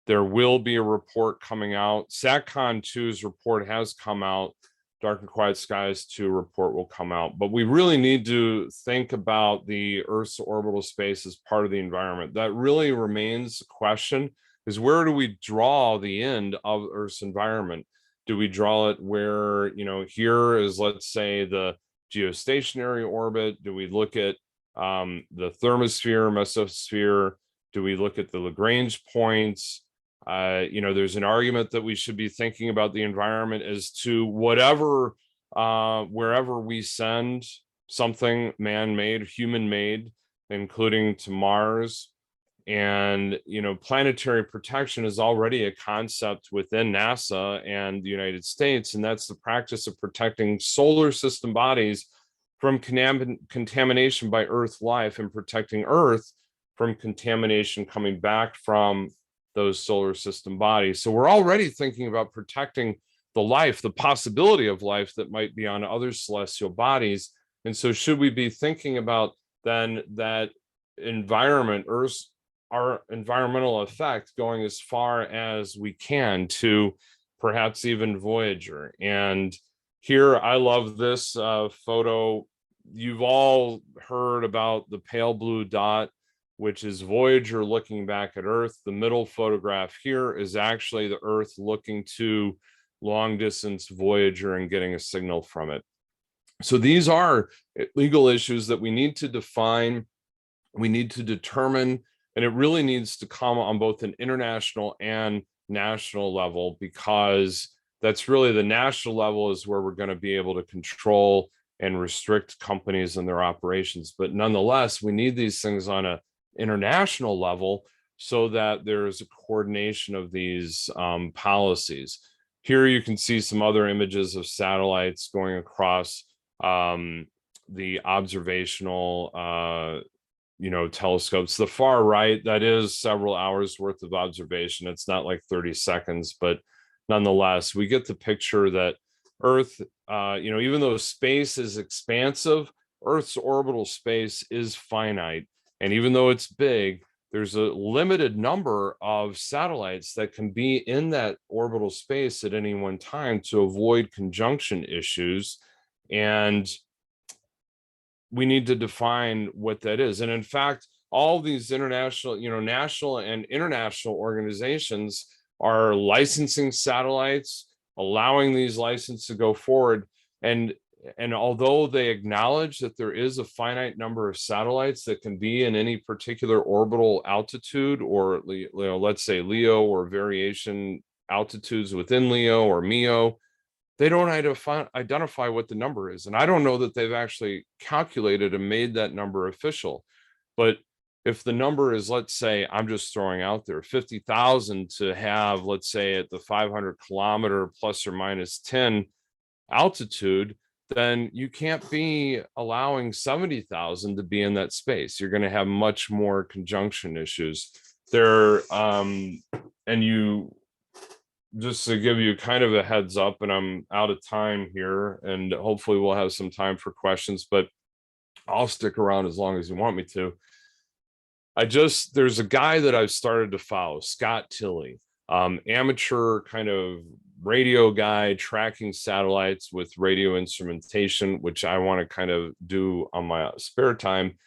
There will be a report coming out. SatCon 2's report has come out. Dark and Quiet Skies 2 report will come out. But we really need to think about the Earth's orbital space as part of the environment. That really remains a question, is where do we draw the end of Earth's environment? Do we draw it where, here is, let's say, the geostationary orbit? Do we look at the thermosphere, mesosphere? Do we look at the Lagrange points? There's an argument that we should be thinking about the environment as to whatever, wherever we send something man-made, human-made, including to Mars. And, planetary protection is already a concept within NASA and the United States, and that's the practice of protecting solar system bodies from contamination by Earth life and protecting Earth from contamination coming back from those solar system bodies. So we're already thinking about protecting the life, the possibility of life that might be on other celestial bodies. And so should we be thinking about then that environment, our environmental effect, going as far as we can to perhaps even Voyager? And here, I love this photo. You've all heard about the pale blue dot, which is Voyager looking back at Earth. The middle photograph here is actually the Earth looking to long distance Voyager and getting a signal from it. So these are legal issues that we need to define, we need to determine, and it really needs to come on both an international and national level, because that's really the national level is where we're going to be able to control and restrict companies and their operations. But nonetheless, we need these things on an international level so that there's a coordination of these policies. Here you can see some other images of satellites going across the observational telescopes. The far right, that is several hours worth of observation. It's not like 30 seconds, but nonetheless, we get the picture that Earth, even though space is expansive, Earth's orbital space is finite. And even though it's big, there's a limited number of satellites that can be in that orbital space at any one time to avoid conjunction issues. And we need to define what that is. And in fact, all these international, national and international organizations are licensing satellites, allowing these licenses to go forward. And although they acknowledge that there is a finite number of satellites that can be in any particular orbital altitude, or let's say LEO or variation altitudes within LEO or MEO, they don't identify what the number is. And I don't know that they've actually calculated and made that number official. But if the number is, let's say, I'm just throwing out there, 50,000 to have, let's say, at the 500 kilometer plus or minus 10 altitude, then you can't be allowing 70,000 to be in that space. You're going to have much more conjunction issues there. Just to give you kind of a heads up, and I'm out of time here, and hopefully we'll have some time for questions, but I'll stick around as long as you want me to. There's a guy that I've started to follow, Scott Tilley, amateur kind of radio guy tracking satellites with radio instrumentation, which I want to kind of do on my spare time.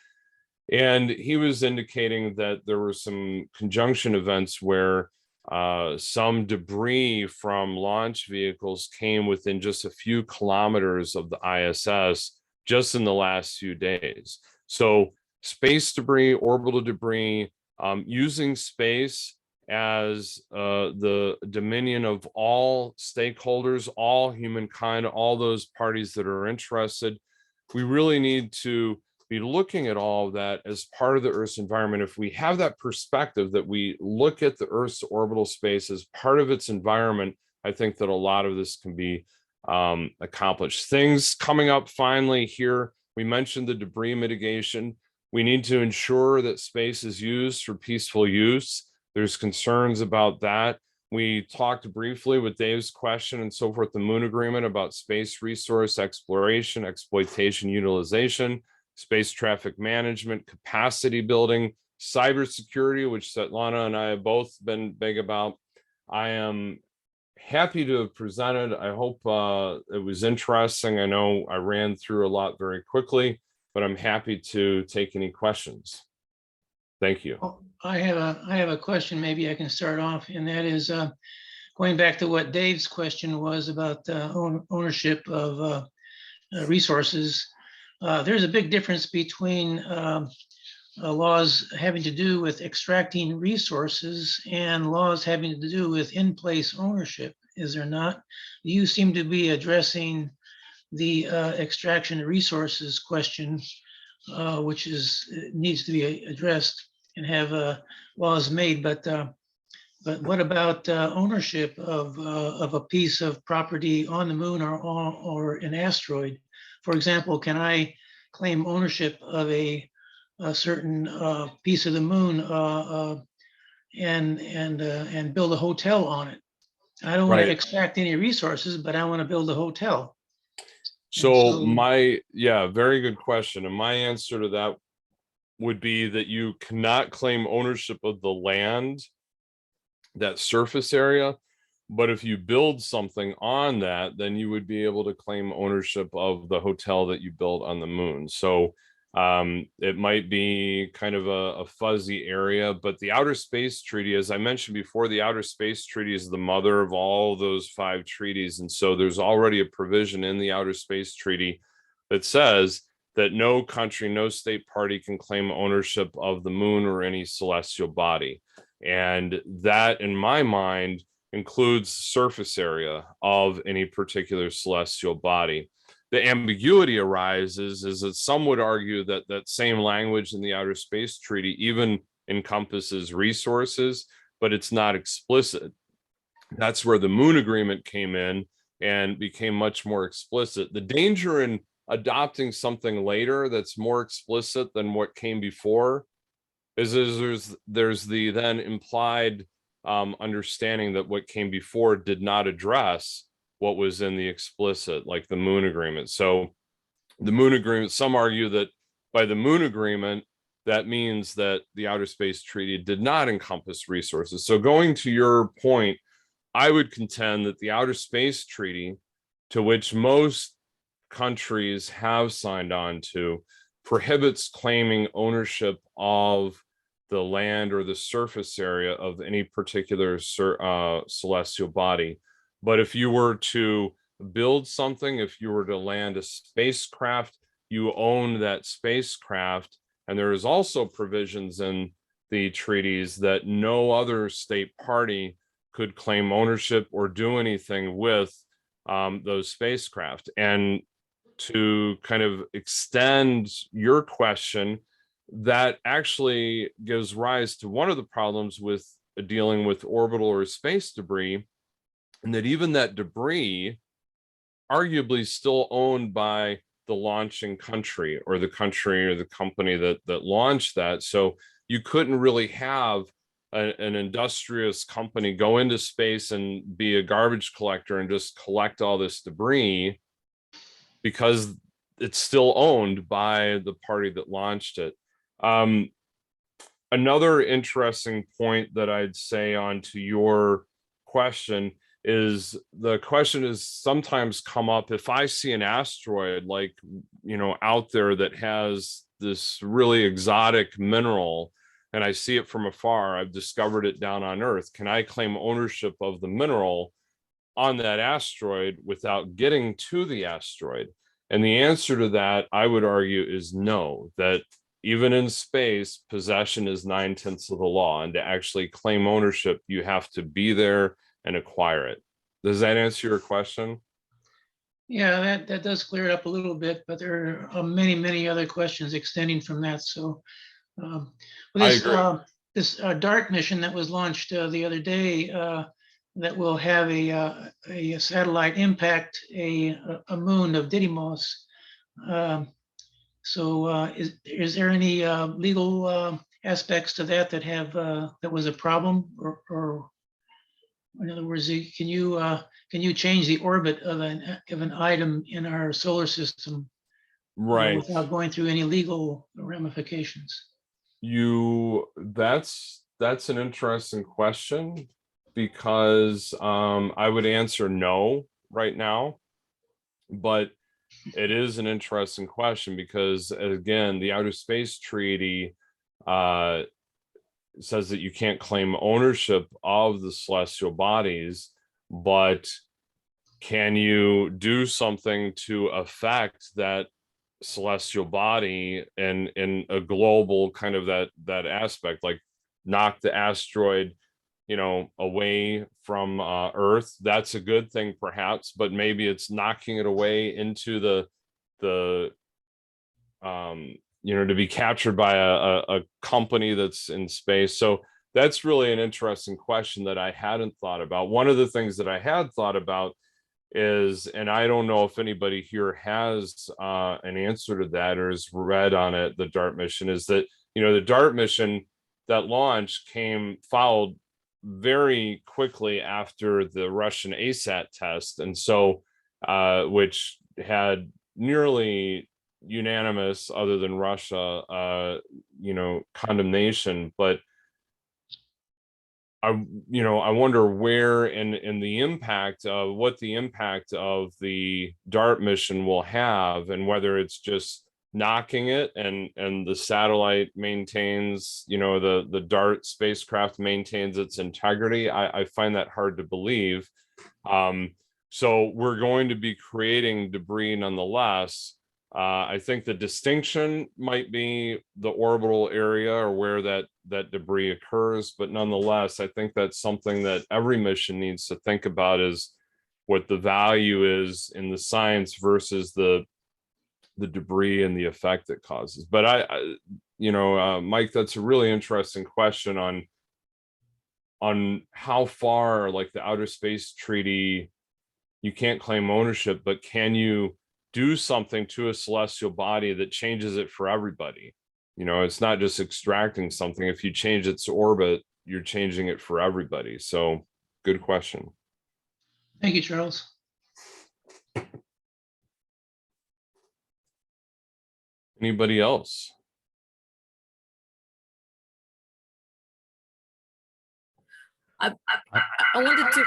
And he was indicating that there were some conjunction events where some debris from launch vehicles came within just a few kilometers of the ISS just in the last few days. So space debris, orbital debris, using space as the dominion of all stakeholders, all humankind, all those parties that are interested. We really need to be looking at all of that as part of the Earth's environment. If we have that perspective that we look at the Earth's orbital space as part of its environment, I think that a lot of this can be accomplished. Things coming up finally here, we mentioned the debris mitigation. We need to ensure that space is used for peaceful use. There's concerns about that. We talked briefly with Dave's question and so forth, the Moon Agreement about space resource exploration, exploitation, utilization, space traffic management, capacity building, cybersecurity, which Svetlana and I have both been big about. I am happy to have presented. I hope it was interesting. I know I ran through a lot very quickly, but I'm happy to take any questions. Thank you. Oh, I have a question. Maybe I can start off, and that is going back to what Dave's question was about ownership of resources. There's a big difference between laws having to do with extracting resources and laws having to do with in-place ownership, is there not? You seem to be addressing the extraction of resources question, which needs to be addressed and have laws made. But what about ownership of a piece of property on the moon or an asteroid? For example, can I claim ownership of a certain piece of the moon and build a hotel on it? I don't want to extract any resources, but I want to build a hotel. So very good question. And my answer to that would be that you cannot claim ownership of the land, that surface area. But if you build something on that, then you would be able to claim ownership of the hotel that you built on the moon. So it might be kind of a fuzzy area, but the Outer Space Treaty, as I mentioned before, the Outer Space Treaty is the mother of all those 5 treaties. And so there's already a provision in the Outer Space Treaty that says that no country, no state party can claim ownership of the moon or any celestial body. And that, in my mind, includes surface area of any particular celestial body. The ambiguity arises is that some would argue that that same language in the Outer Space Treaty even encompasses resources, but it's not explicit. That's where the Moon Agreement came in and became much more explicit. The danger in adopting something later that's more explicit than what came before is there's the then implied understanding that what came before did not address what was in the explicit, like the Moon Agreement. So the Moon Agreement, some argue that by the Moon Agreement, that means that the Outer Space Treaty did not encompass resources. So going to your point, I would contend that the Outer Space Treaty, to which most countries have signed on to, prohibits claiming ownership of the land or the surface area of any particular celestial body. But if you were to build something, if you were to land a spacecraft, you own that spacecraft. And there is also provisions in the treaties that no other state party could claim ownership or do anything with those spacecraft. And to kind of extend your question, that actually gives rise to one of the problems with dealing with orbital or space debris, and that even that debris arguably still owned by the launching country or the company that launched that. So you couldn't really have an industrious company go into space and be a garbage collector and just collect all this debris, because it's still owned by the party that launched it. Another interesting point that I'd say on to your question is, the question is sometimes come up, if I see an asteroid like, out there that has this really exotic mineral and I see it from afar, I've discovered it down on Earth, can I claim ownership of the mineral on that asteroid without getting to the asteroid? And the answer to that, I would argue, is no, that even in space, possession is 9/10 of the law. And to actually claim ownership, you have to be there and acquire it. Does that answer your question? Yeah, that does clear it up a little bit, but there are many other questions extending from that. So I agree. This DART mission that was launched the other day, that will have a satellite impact a moon of Didymos. So is there any legal aspects to that that was a problem, or in other words, can you change the orbit of an item in our solar system Right. without going through any legal ramifications? That's an interesting question, because I would answer no right now, but it is an interesting question because, again, the Outer Space Treaty says that you can't claim ownership of the celestial bodies, but can you do something to affect that celestial body in a global kind of that aspect, like knock the asteroid away from Earth? That's a good thing perhaps, but maybe it's knocking it away into the to be captured by a company that's in space. So that's really an interesting question that I hadn't thought about. One of the things that I had thought about is, and I don't know if anybody here has an answer to that or has read on it, the DART mission, is that, the DART mission, that launch followed very quickly after the Russian ASAT test. And so, which had nearly unanimous, other than Russia, condemnation. But I wonder where in the impact of what the impact of the DART mission will have, and whether it's just knocking it and the satellite maintains, the DART spacecraft maintains its integrity. I find that hard to believe. So we're going to be creating debris nonetheless. I think the distinction might be the orbital area or where that debris occurs, but nonetheless, I think that's something that every mission needs to think about, is what the value is in the science versus the debris and the effect it causes. But Mike, that's a really interesting question on how far, like the Outer Space Treaty, you can't claim ownership, but can you do something to a celestial body that changes it for everybody? It's not just extracting something. If you change its orbit, you're changing it for everybody. So good question. Thank you, Charles. Anybody else? I, I wanted to.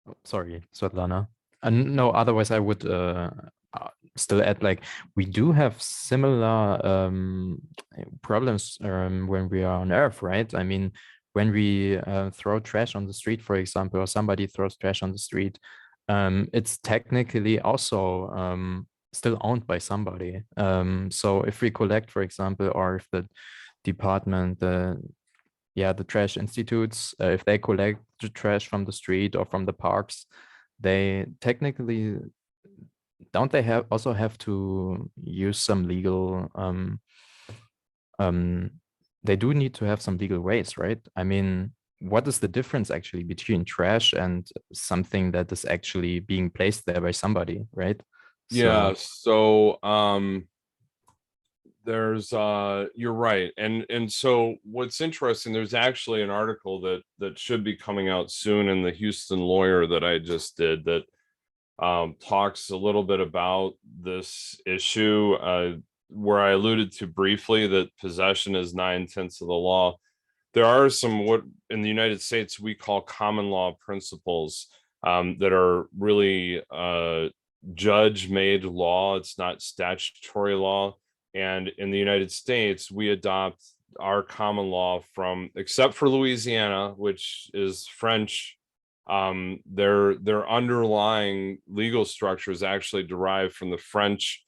Oh, sorry, Svetlana. No, otherwise I would still add, like, we do have similar problems when we are on Earth, right? I mean, when we throw trash on the street, for example, or somebody throws trash on the street, it's technically also still owned by somebody. So if we collect, for example, or if the department, the trash institutes, if they collect the trash from the street or from the parks, they technically, don't they have to use some legal, they do need to have some legal ways, right? I mean, what is the difference actually between trash and something that is actually being placed there by somebody, right? Yeah, so there's you're right. And so what's interesting, there's actually an article that should be coming out soon in the Houston Lawyer that I just did that talks a little bit about this issue, where I alluded to briefly that possession is 9/10 of the law. There are some, what in the United States we call common law principles, that are really judge-made law. It's not statutory law. And in the United States, we adopt our common law from, except for Louisiana, which is French. Their underlying legal structure is actually derived from the French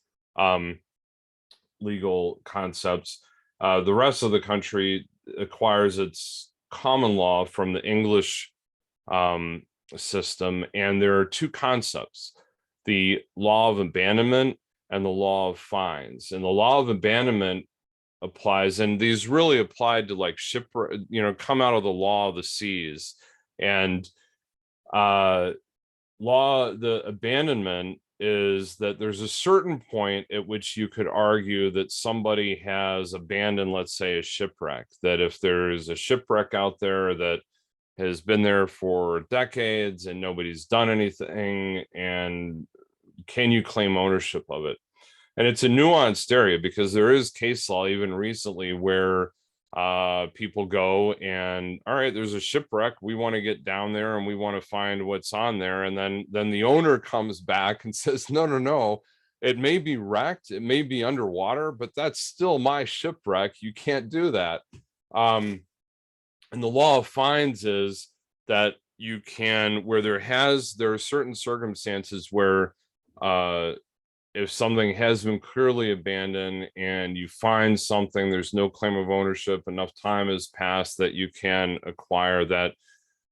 legal concepts. The rest of the country acquires its common law from the English system, and there are two concepts: the law of abandonment and the law of fines. And the law of abandonment applies, and these really applied to like shipwreck, come out of the law of the seas. And the abandonment is that there's a certain point at which you could argue that somebody has abandoned, let's say, a shipwreck, that if there's a shipwreck out there that has been there for decades and nobody's done anything, and can you claim ownership of it? And it's a nuanced area, because there is case law even recently where people go and, all right, there's a shipwreck, we want to get down there and we want to find what's on there, and then the owner comes back and says, no, it may be wrecked, it may be underwater, but that's still my shipwreck, you can't do that. And the law of fines is that you can, where there are certain circumstances where if something has been clearly abandoned and you find something, there's no claim of ownership, enough time has passed that you can acquire that.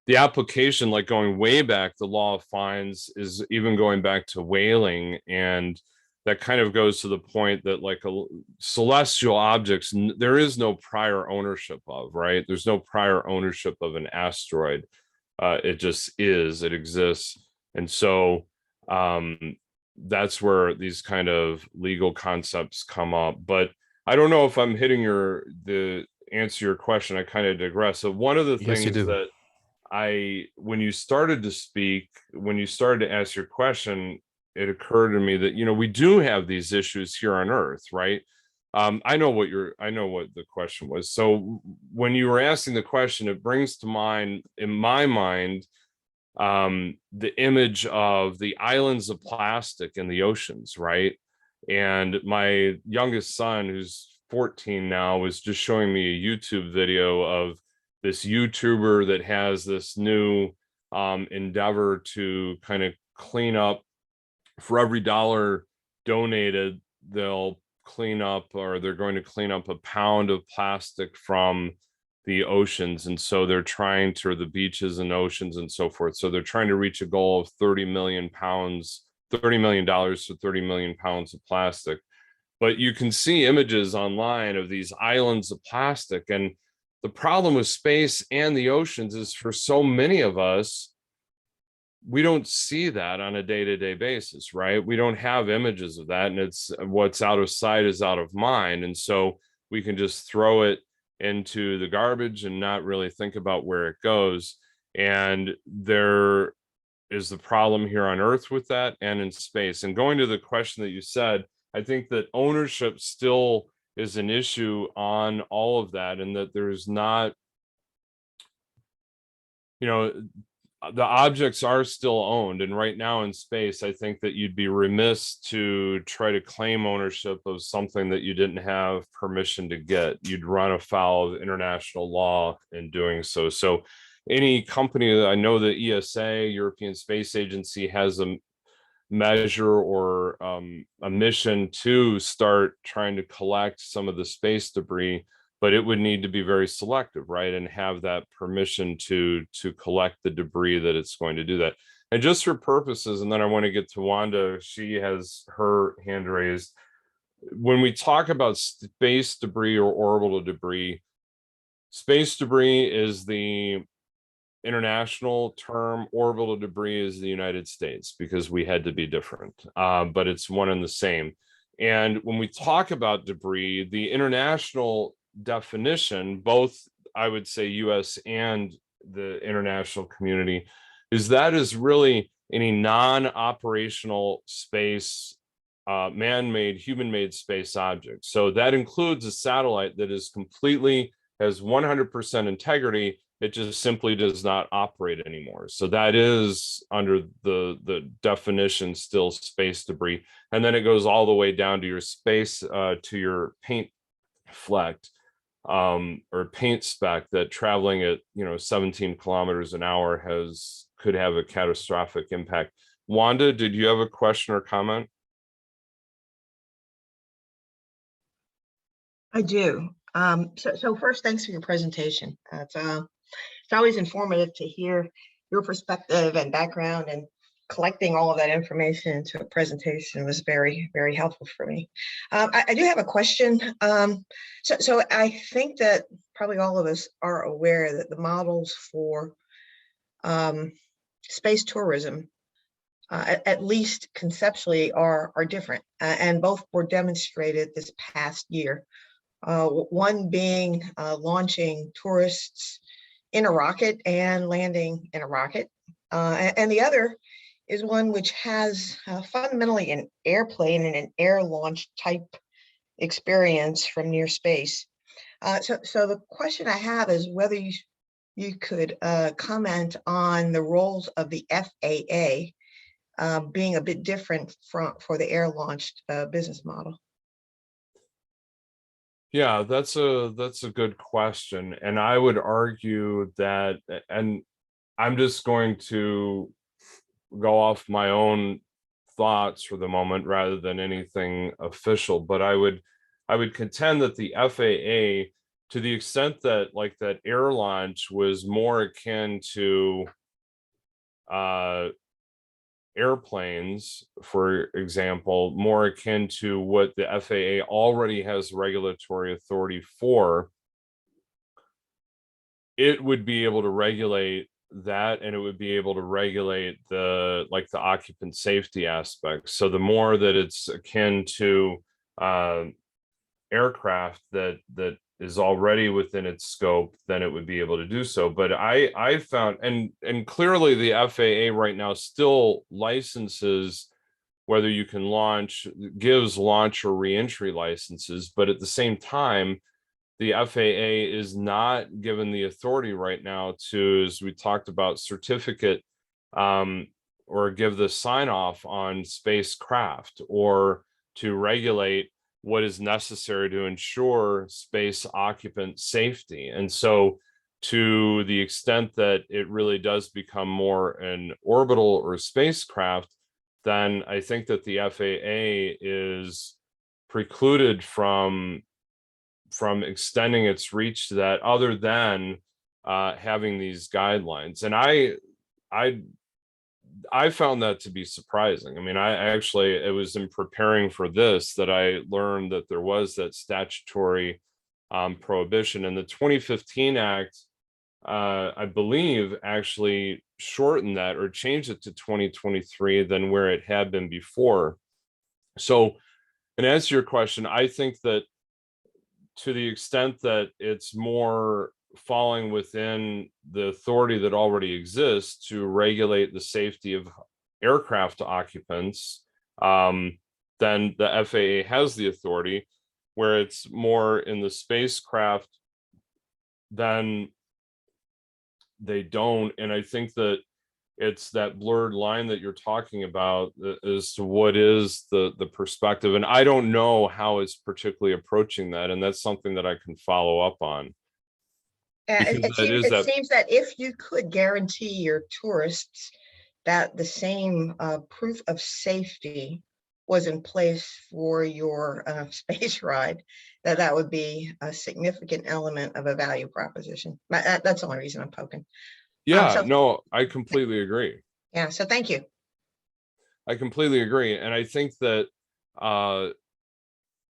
The application, like going way back, the law of fines is even going back to whaling, and that kind of goes to the point that like celestial objects, there is no prior ownership of, right? There's no prior ownership of an asteroid. It just is, it exists. And so that's where these kind of legal concepts come up. But I don't know if I'm hitting the answer your question. I kind of digress. So one of the Yes, you things do. that when you started to speak, when you started to ask your question, it occurred to me that, we do have these issues here on Earth, right? I know what the question was. So when you were asking the question, it brings to mind, in my mind, the image of the islands of plastic in the oceans, right? And my youngest son, who's 14 now, was just showing me a YouTube video of this YouTuber that has this new endeavor to kind of clean up. For every dollar donated, they'll clean up, or they're going to clean up a pound of plastic from the oceans. And so they're trying to, the beaches and oceans and so forth. So they're trying to reach a goal of 30 million pounds, $30 million for 30 million pounds of plastic. But you can see images online of these islands of plastic. And the problem with space and the oceans is, for so many of us, we don't see that on a day-to-day basis, right? We don't have images of that, and it's what's out of sight is out of mind. And so we can just throw it into the garbage and not really think about where it goes. And there is the problem here on Earth with that, and in space. And going to the question that you said, I think that ownership still is an issue on all of that, and that there's not you know, the objects are still owned. And right now in space, I think that you'd be remiss to try to claim ownership of something that you didn't have permission to get. You'd run afoul of international law in doing so. So any company that I know, the ESA, European Space Agency, has a measure or a mission to start trying to collect some of the space debris, but it would need to be very selective, right? And have that permission to collect the debris that it's going to do that. And just for purposes, and then I want to get to Wanda, she has her hand raised. When we talk about space debris or orbital debris, space debris is the international term, orbital debris is the United States, because we had to be different, but it's one and the same. And when we talk about debris, the international definition, both I would say US and the international community, is that is really any non-operational space, man-made, human-made space object. So that includes a satellite that is completely, has 100% integrity. It just simply does not operate anymore. So that is under the definition still space debris. And then it goes all the way down to your space, to your paint fleck, or paint speck, that traveling at 17 kilometers an hour could have a catastrophic impact. Wanda, did you have a question or comment? I do. So first, thanks for your presentation. It's always informative to hear your perspective and background, and collecting all of that information into a presentation was very, very helpful for me. I do have a question. So I think that probably all of us are aware that the models for space tourism, at least conceptually, are different, and both were demonstrated this past year. One being launching tourists in a rocket and landing in a rocket. And the other is one which has fundamentally an airplane and an air launch type experience from near space. So the question I have is whether you could comment on the roles of the FAA being a bit different for the air launched business model. Yeah, that's a good question. And I would argue that, and I'm just going to go off my own thoughts for the moment rather than anything official, but I would contend that the FAA, to the extent that like that air launch was more akin to airplanes, for example, more akin to what the FAA already has regulatory authority for, it would be able to regulate that, and it would be able to regulate the occupant safety aspect. So the more that it's akin to aircraft that is already within its scope, then it would be able to do so. But I found, and clearly the FAA right now still licenses whether you can launch, gives launch or reentry licenses, but at the same time, the FAA is not given the authority right now to, as we talked about, certificate or give the sign off on spacecraft, or to regulate what is necessary to ensure space occupant safety. And so to the extent that it really does become more an orbital or spacecraft, then I think that the FAA is precluded from extending its reach to that, other than having these guidelines. And I found that to be surprising. I mean, it was in preparing for this that I learned that there was that statutory prohibition. And the 2015 Act, I believe, actually shortened that or changed it to 2023 than where it had been before. So, in answer to your question, I think that to the extent that it's more falling within the authority that already exists to regulate the safety of aircraft occupants, then the FAA has the authority. Where it's more in the spacecraft, then they don't. And I think that it's that blurred line that you're talking about as to what is the perspective. And I don't know how it's particularly approaching that. And that's something that I can follow up on. It seems that if you could guarantee your tourists that the same proof of safety was in place for your space ride, that would be a significant element of a value proposition. That's the only reason I'm poking. Yeah, no, I completely agree. Yeah, so thank you. I completely agree. And I think that,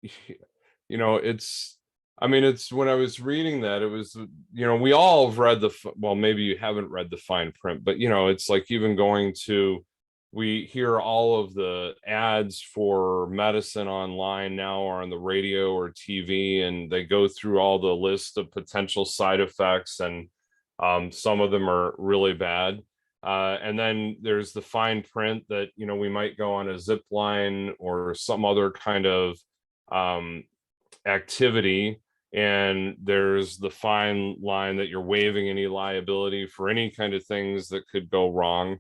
you know, it's when I was reading that, it was, you know, we all have read well, maybe you haven't read the fine print, but, you know, it's like even going to, we hear all of the ads for medicine online now or on the radio or TV, and they go through all the list of potential side effects, and some of them are really bad. And then there's the fine print that, you know, we might go on a zip line or some other kind of activity, and there's the fine line that you're waiving any liability for any kind of things that could go wrong.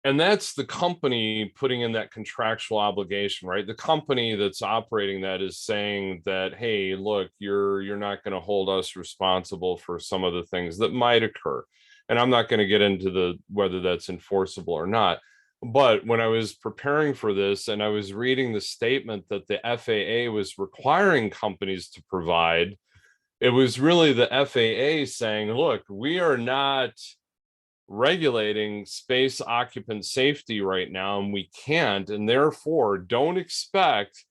And that's the company putting in that contractual obligation, right? The company that's operating that is saying that, hey, look, you're not going to hold us responsible for some of the things that might occur. And I'm not going to get into whether that's enforceable or not. But when I was preparing for this and I was reading the statement that the FAA was requiring companies to provide, it was really the FAA saying, look, we are not regulating space occupant safety right now, and we can't, and therefore don't expect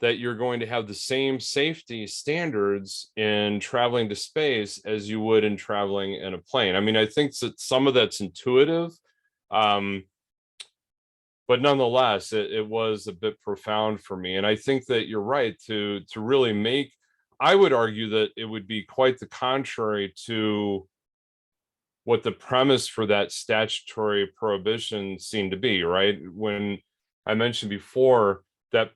that you're going to have the same safety standards in traveling to space as you would in traveling in a plane. I mean, I think that some of that's intuitive, but nonetheless, it was a bit profound for me. And I think that you're right to really make, I would argue that it would be quite the contrary to what the premise for that statutory prohibition seemed to be, right? When I mentioned before that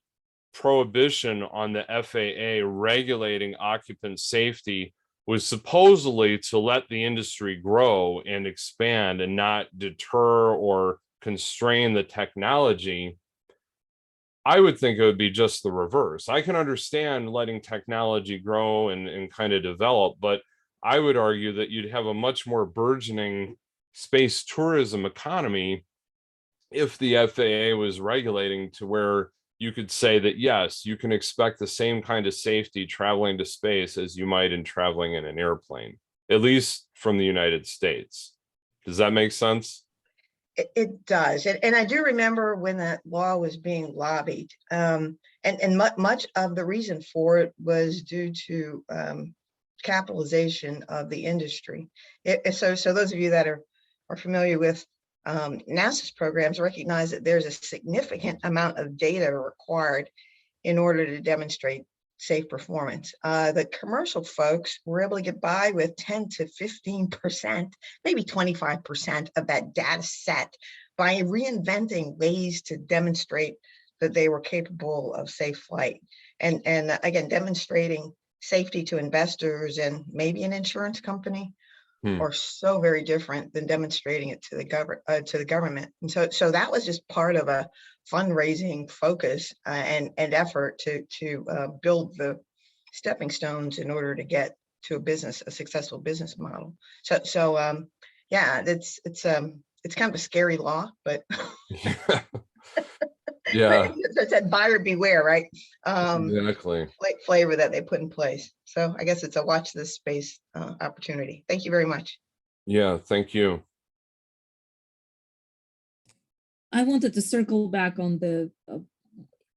prohibition on the FAA regulating occupant safety was supposedly to let the industry grow and expand and not deter or constrain the technology. I would think it would be just the reverse. I can understand letting technology grow and kind of develop, but I would argue that you'd have a much more burgeoning space tourism economy if the FAA was regulating to where you could say that, yes, you can expect the same kind of safety traveling to space as you might in traveling in an airplane, at least from the United States. Does that make sense? It does. And I do remember when that law was being lobbied, and much of the reason for it was due to capitalization of the industry. So those of you that are familiar with NASA's programs recognize that there's a significant amount of data required in order to demonstrate safe performance. The commercial folks were able to get by with 10 to 15%, maybe 25% of that data set by reinventing ways to demonstrate that they were capable of safe flight. And again, demonstrating safety to investors and maybe an insurance company are so very different than demonstrating it to the government. And so that was just part of a fundraising focus and effort to build the stepping stones in order to get to a successful business model. So yeah, it's kind of a scary law, but yeah, it's that buyer beware, right? Exactly. Flavor that they put in place. So I guess it's a watch this space opportunity. Thank you very much. Yeah, thank you. I wanted to circle back on the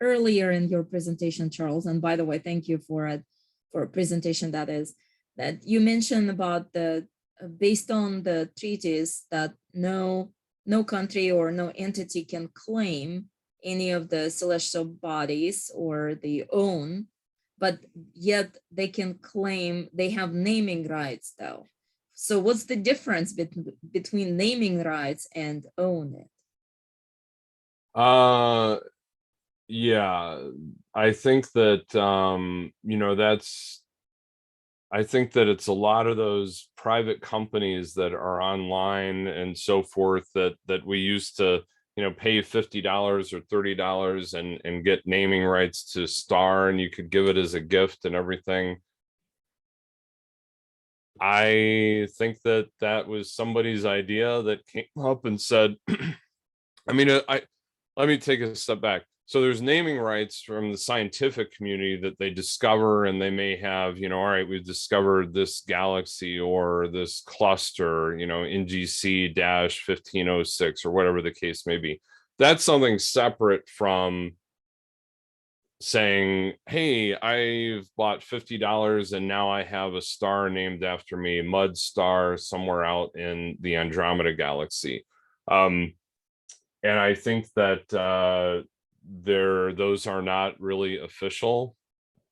earlier in your presentation, Charles. And by the way, thank you for a presentation that you mentioned about the based on the treaties that no country or no entity can claim any of the celestial bodies or the own, but yet they can claim they have naming rights though. So what's the difference between naming rights and own it? Yeah, I think that, you know, that's, I think that it's a lot of those private companies that are online and so forth that we used to, pay $50 or $30 and get naming rights to star, and you could give it as a gift and everything. I think that that was somebody's idea that came up and said, let me take a step back. So there's naming rights from the scientific community that they discover, and they may have, all right, we've discovered this galaxy or this cluster, NGC-1506 or whatever the case may be. That's something separate from saying, hey, I've bought $50 and now I have a star named after me, Mud Star, somewhere out in the Andromeda galaxy. And I think that those are not really official,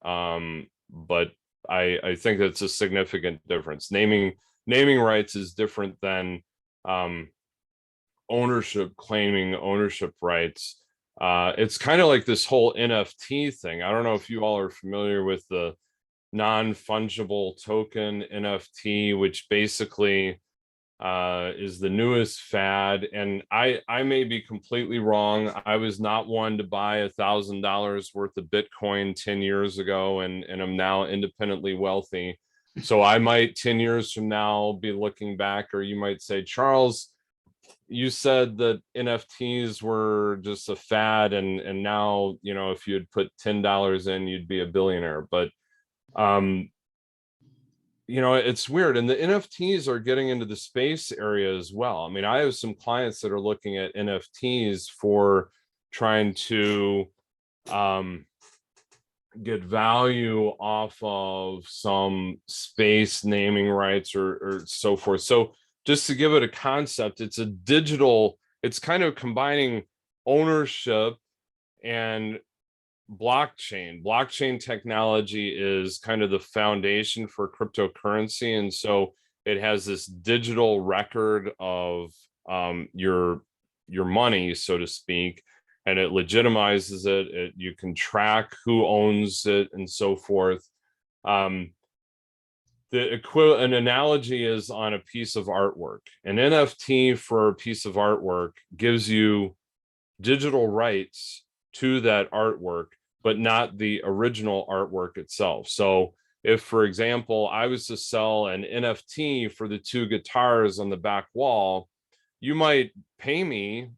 but I think that's a significant difference. Naming rights is different than claiming ownership rights. It's kind of like this whole NFT thing. I don't know if you all are familiar with the non-fungible token NFT, which basically is the newest fad. And I may be completely wrong. I was not one to buy $1,000 worth of Bitcoin 10 years ago, and I'm now independently wealthy. So I might 10 years from now be looking back, or you might say, Charles, you said that NFTs were just a fad, and now, if you had put $10 in, you'd be a billionaire. But it's weird. And the NFTs are getting into the space area as well. I mean, I have some clients that are looking at NFTs for trying to get value off of some space naming rights or so forth. So just to give it a concept, it's kind of combining ownership and blockchain technology is kind of the foundation for cryptocurrency, and so it has this digital record of your money, so to speak, and it legitimizes it. You can track who owns it and so forth. An analogy is on a piece of artwork. An NFT for a piece of artwork gives you digital rights to that artwork, but not the original artwork itself. So if, for example, I was to sell an NFT for the 2 guitars on the back wall, you might pay me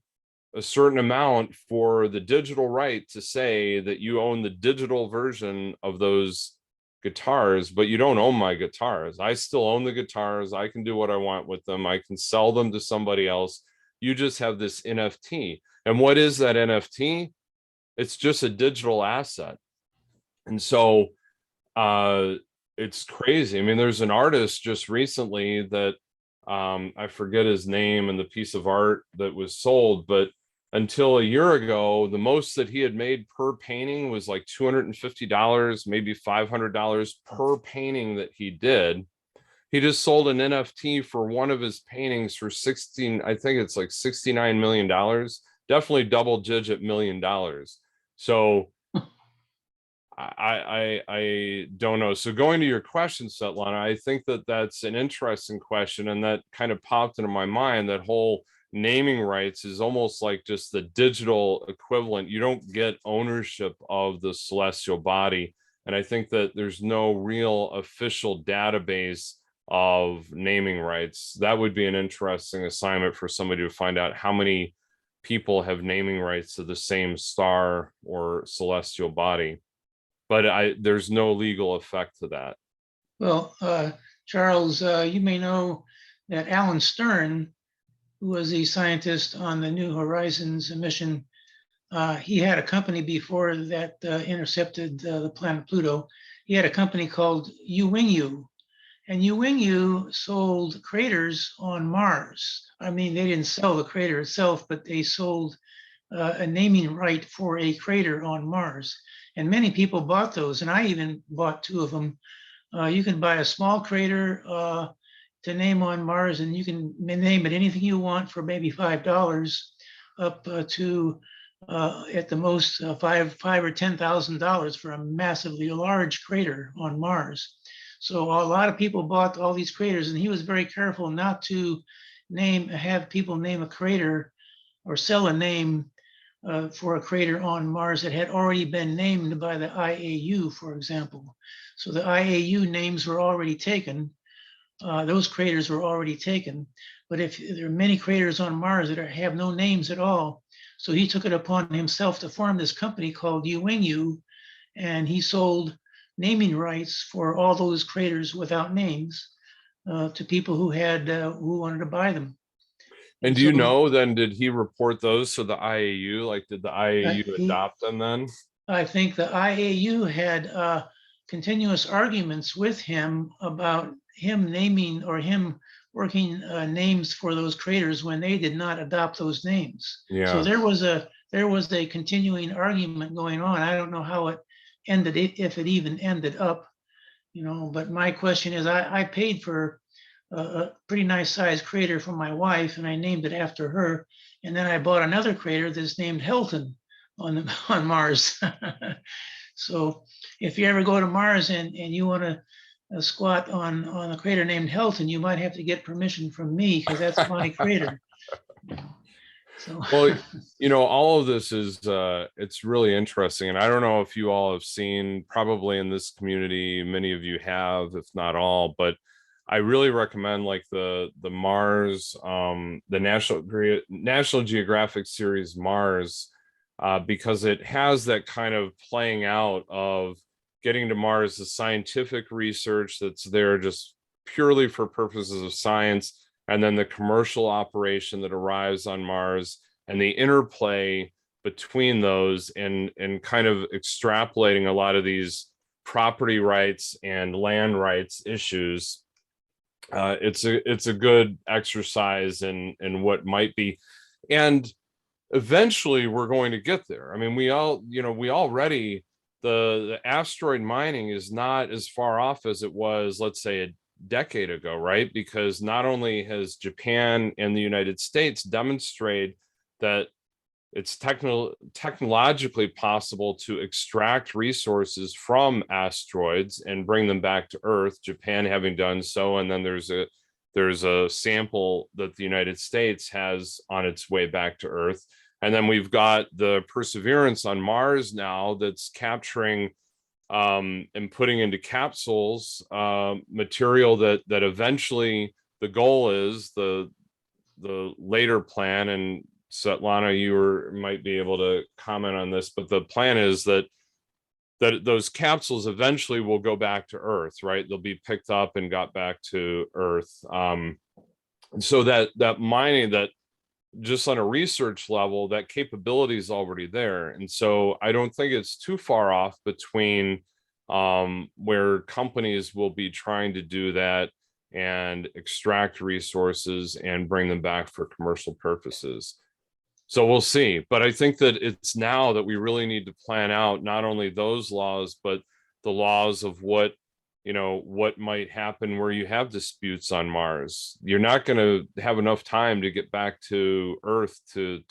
a certain amount for the digital right to say that you own the digital version of those guitars, but you don't own my guitars. I still own the guitars. I can do what I want with them. I can sell them to somebody else. You just have this NFT. And what is that NFT? It's just a digital asset. And so it's crazy. I mean, there's an artist just recently that I forget his name and the piece of art that was sold, but until a year ago, the most that he had made per painting was like $250, maybe $500 per painting that he did. He just sold an NFT for one of his paintings for $69 million, definitely double-digit $1 million. So I don't know. So going to your question, Svetlana, I think that that's an interesting question, and that kind of popped into my mind. That whole naming rights is almost like just the digital equivalent. You don't get ownership of the celestial body, and I think that there's no real official database of naming rights. That would be an interesting assignment for somebody to find out how many people have naming rights to the same star or celestial body, but there's no legal effect to that. Well, Charles, you may know that Alan Stern, who was the scientist on the New Horizons mission, he had a company before that intercepted the planet Pluto. He had a company called Uwingu, and Uwingu sold craters on Mars. I mean, they didn't sell the crater itself, but they sold a naming right for a crater on Mars. And many people bought those, and I even bought 2 of them. You can buy a small crater to name on Mars, and you can name it anything you want for maybe $5, up to at the most $5,000 or $10,000 for a massively large crater on Mars. So a lot of people bought all these craters, and he was very careful not to have people name a crater or sell a name for a crater on Mars that had already been named by the IAU, for example. So the IAU names were already taken. Those craters were already taken. But if there are many craters on Mars that have no names at all, so he took it upon himself to form this company called UNU, and he sold naming rights for all those craters without names to people who wanted to buy them. And do you know then, did he report those to the IAU? Like, did the IAU adopt them then? I think the IAU had continuous arguments with him about him naming or him working names for those craters when they did not adopt those names. Yeah. So there was a continuing argument going on. I don't know how it ended, if it even ended up, but my question is, I paid for a pretty nice sized crater for my wife, and I named it after her. And then I bought another crater that's named Helton on Mars. So if you ever go to Mars and you want to squat on a crater named Helton, you might have to get permission from me, because that's my crater. So well, all of this is it's really interesting, and I don't know if you all have seen, probably in this community many of you have, if not all, but I really recommend like the Mars, the National Geographic series Mars, because it has that kind of playing out of getting to Mars, the scientific research that's there just purely for purposes of science, and then the commercial operation that arrives on Mars, and the interplay between those, and kind of extrapolating a lot of these property rights and land rights issues. It's a good exercise in what might be, and eventually we're going to get there. I mean, we already, the asteroid mining is not as far off as it was, let's say, a decade ago, right? Because not only has Japan and the United States demonstrated that it's technologically possible to extract resources from asteroids and bring them back to Earth, Japan having done so, and then there's a sample that the United States has on its way back to Earth. And then we've got the Perseverance on Mars now that's capturing and putting into capsules material that eventually, the goal is the later plan, and Svetlana, you might be able to comment on this, but the plan is that those capsules eventually will go back to Earth, right? They'll be picked up and got back to Earth. So that mining, that just on a research level, that capability is already there. And so I don't think it's too far off between where companies will be trying to do that and extract resources and bring them back for commercial purposes. So we'll see. But I think that it's now that we really need to plan out not only those laws, but the laws of what might happen where you have disputes on Mars. You're not going to have enough time to get back to Earth to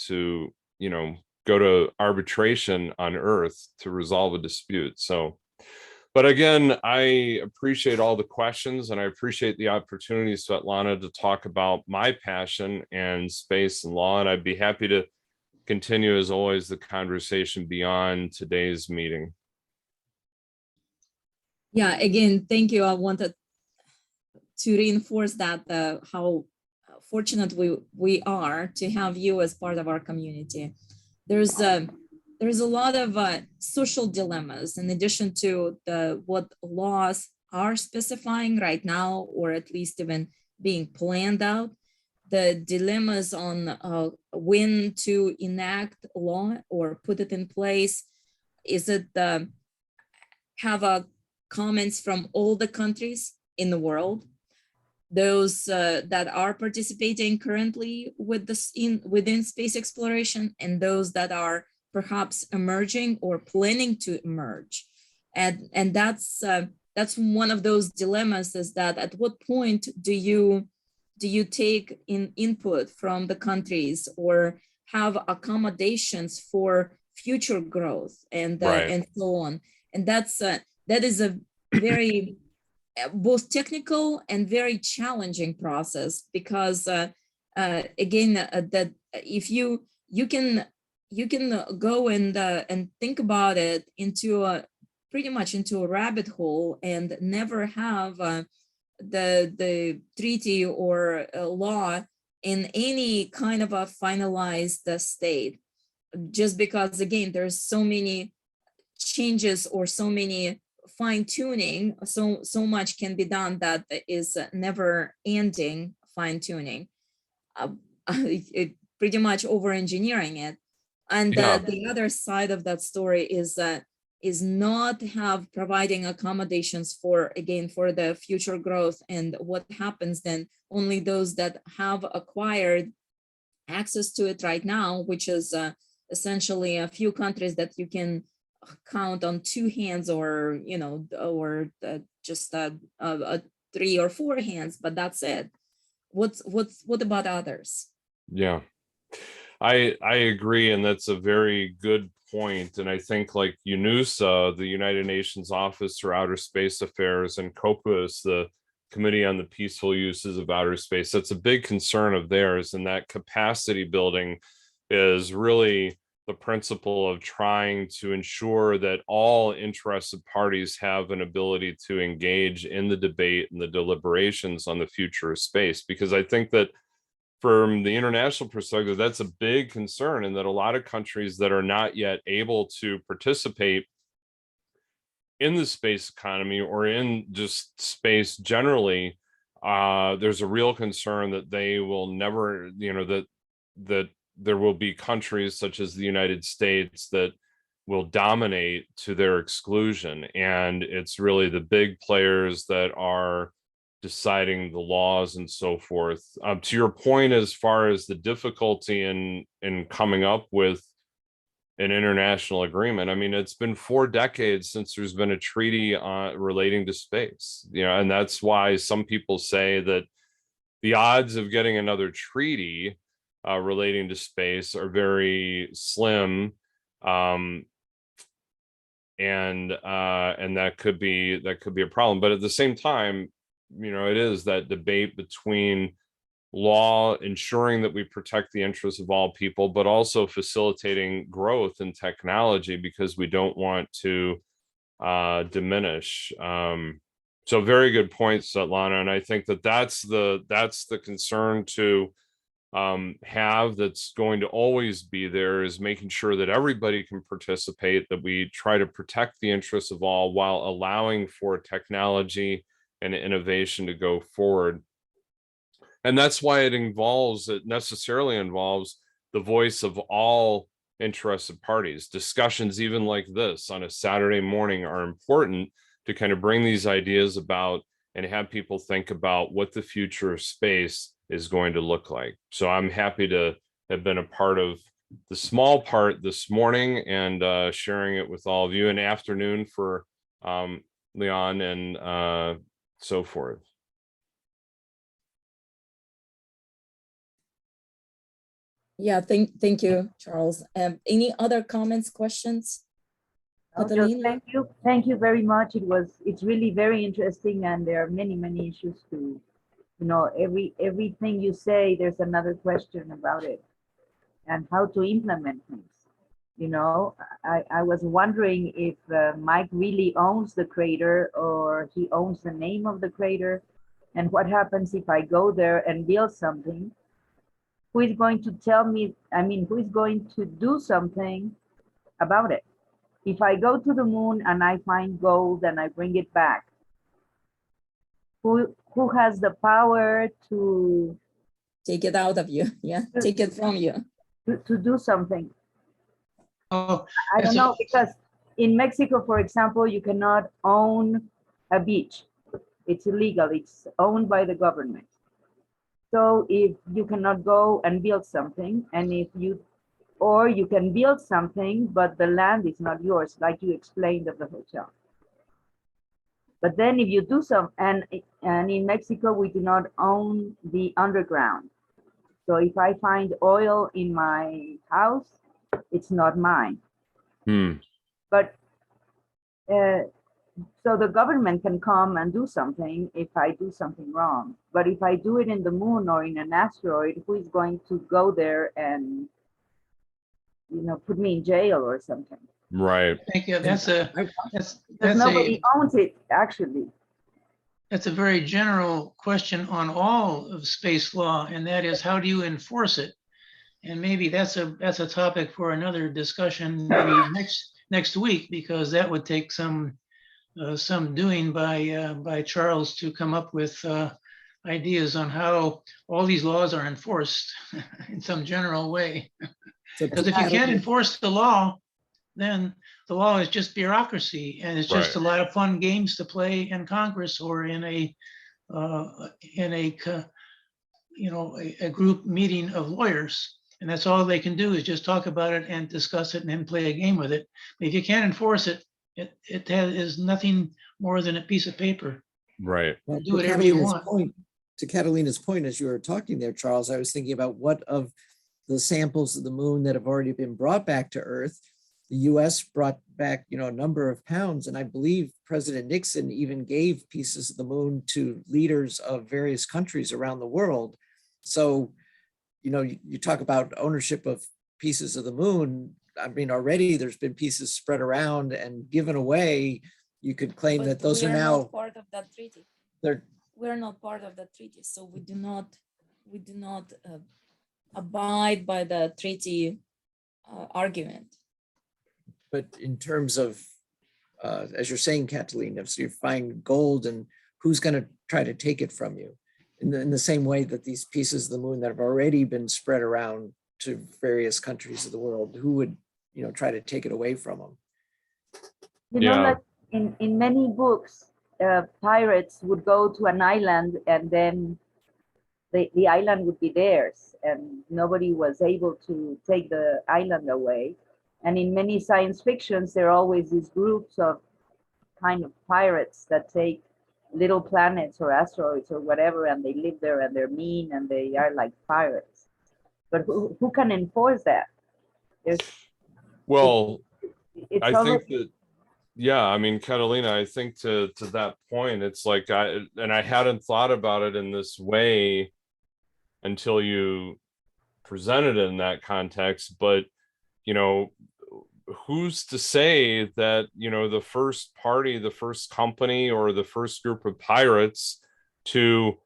go to arbitration on Earth to resolve a dispute. So, but again, I appreciate all the questions, and I appreciate the opportunity, Svetlana, to talk about my passion and space and law. And I'd be happy to continue, as always, the conversation beyond today's meeting. Yeah, again, thank you. I wanted to reinforce that how fortunate we are to have you as part of our community. There's a lot of social dilemmas in addition to what laws are specifying right now, or at least even being planned out. The dilemmas on when to enact law or put it in place. Is it have comments from all the countries in the world, those that are participating currently with within space exploration, and those that are perhaps emerging or planning to emerge, and that's one of those dilemmas, is that at what point do you take input from the countries or have accommodations for future growth and Right. and so on, and that is a very both technical and very challenging process, because again, that if you can go and think about it into a pretty much into a rabbit hole and never have the treaty or law in any kind of a finalized state, just because again there's so many changes or so many fine tuning, so much can be done that is never ending fine tuning, pretty much over engineering it. And the other side of that story is not have providing accommodations for, again, for the future growth. And what happens then, only those that have acquired access to it right now, which is essentially a few countries that you can count on two hands, or just 3 or 4 hands, but that's it. What about others? Yeah, I agree, and that's a very good point. And I think like UNUSA, the United Nations Office for Outer Space Affairs, and COPUS, the Committee on the Peaceful Uses of Outer Space, that's a big concern of theirs. And that capacity building is really the principle of trying to ensure that all interested parties have an ability to engage in the debate and the deliberations on the future of space. Because I think that from the international perspective, that's a big concern, and that a lot of countries that are not yet able to participate in the space economy or in just space generally, there's a real concern that they will never, that there will be countries such as the United States that will dominate to their exclusion. And it's really the big players that are deciding the laws and so forth. To your point, as far as the difficulty in coming up with an international agreement, I mean, it's been 4 decades since there's been a treaty relating to space, and that's why some people say that the odds of getting another treaty relating to space are very slim, and that could be a problem. But at the same time, it is that debate between law ensuring that we protect the interests of all people, but also facilitating growth in technology, because we don't want to diminish. So very good point, Svetlana. And I think that that's the concern to have, that's going to always be there, is making sure that everybody can participate, that we try to protect the interests of all while allowing for technology and innovation to go forward. And that's why it necessarily involves the voice of all interested parties. Discussions even like this on a Saturday morning are important to kind of bring these ideas about and have people think about what the future of space is going to look like. So I'm happy to have been a part of the small part this morning and sharing it with all of you. An afternoon for Leon and so forth. Yeah, thank you, Charles. Any other comments, questions? Catalina? Thank you very much. It's really very interesting, and there are many issues to, everything you say, there's another question about it and how to implement things. I was wondering if Mike really owns the crater, or he owns the name of the crater, and what happens if I go there and build something? Who is going to tell me, who is going to do something about it? If I go to the moon and I find gold and I bring it back, who has the power to take it out of you? Yeah, take it from you. To do something? Oh, I don't know, because in Mexico, for example, you cannot own a beach. It's illegal. It's owned by the government. So if you cannot go and build something, and or you can build something, but the land is not yours, like you explained of the hotel. But then if you do and in Mexico, we do not own the underground. So if I find oil in my house, it's not mine. But So the government can come and do something if I do something wrong. But if I do it in the moon or in an asteroid, who is going to go there and, put me in jail or something? Right. I think Because that's nobody owns it, actually. a very general question on all of space law, and that is, how do you enforce it? And maybe that's a topic for another discussion, maybe next week, because that would take some doing by Charles to come up with ideas on how all these laws are enforced in some general way. So Because if you can't enforce the law, then the law is just bureaucracy, and it's just Right. a lot of fun games to play in Congress or in a group meeting of lawyers. And that's all they can do is just talk about it and discuss it and then play a game with it. But if you can't enforce it, it is nothing more than a piece of paper. Right. Well, Do whatever you want. To Catalina's point, as you were talking there, Charles, I was thinking about what of the samples of the moon that have already been brought back to Earth. The US brought back, a number of pounds, and I believe President Nixon even gave pieces of the moon to leaders of various countries around the world. So, you talk about ownership of pieces of the moon. I mean, already there's been pieces spread around and given away. You could claim But that those we are not now, part of that treaty. We're not part of that treaty, so we do not abide by the treaty argument. but in terms of, as you're saying, Catalina, so you find gold and who's going to try to take it from you in the same way that these pieces of the moon that have already been spread around to various countries of the world, who would, try to take it away from them? Like in many books, pirates would go to an island and then the island would be theirs and nobody was able to take the island away. And in many science fictions, there are always these groups of kind of pirates that take little planets or asteroids or whatever, and they live there and they're mean and they are like pirates. But who can enforce that? Well, It's I always, think that, yeah, I mean, Catalina, I think to that point, it's like I hadn't thought about it in this way until you presented it in that context, but who's to say that the first party, the first company, or the first group of pirates to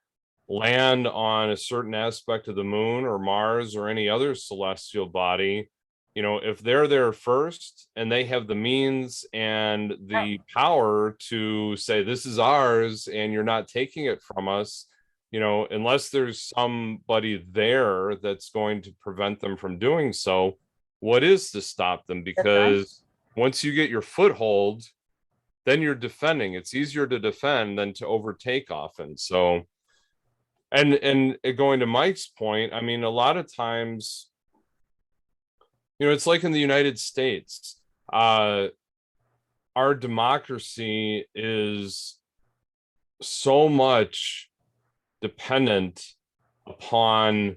land on a certain aspect of the moon or Mars or any other celestial body, if they're there first and they have the means and the power to say this is ours and you're not taking it from us, unless there's somebody there that's going to prevent them from doing so, what is to stop them? Because once you get your foothold, then you're defending. It's easier to defend than to overtake often. So, and going to Mike's point, I mean, a lot of times, it's like in the United States, our democracy is so much dependent upon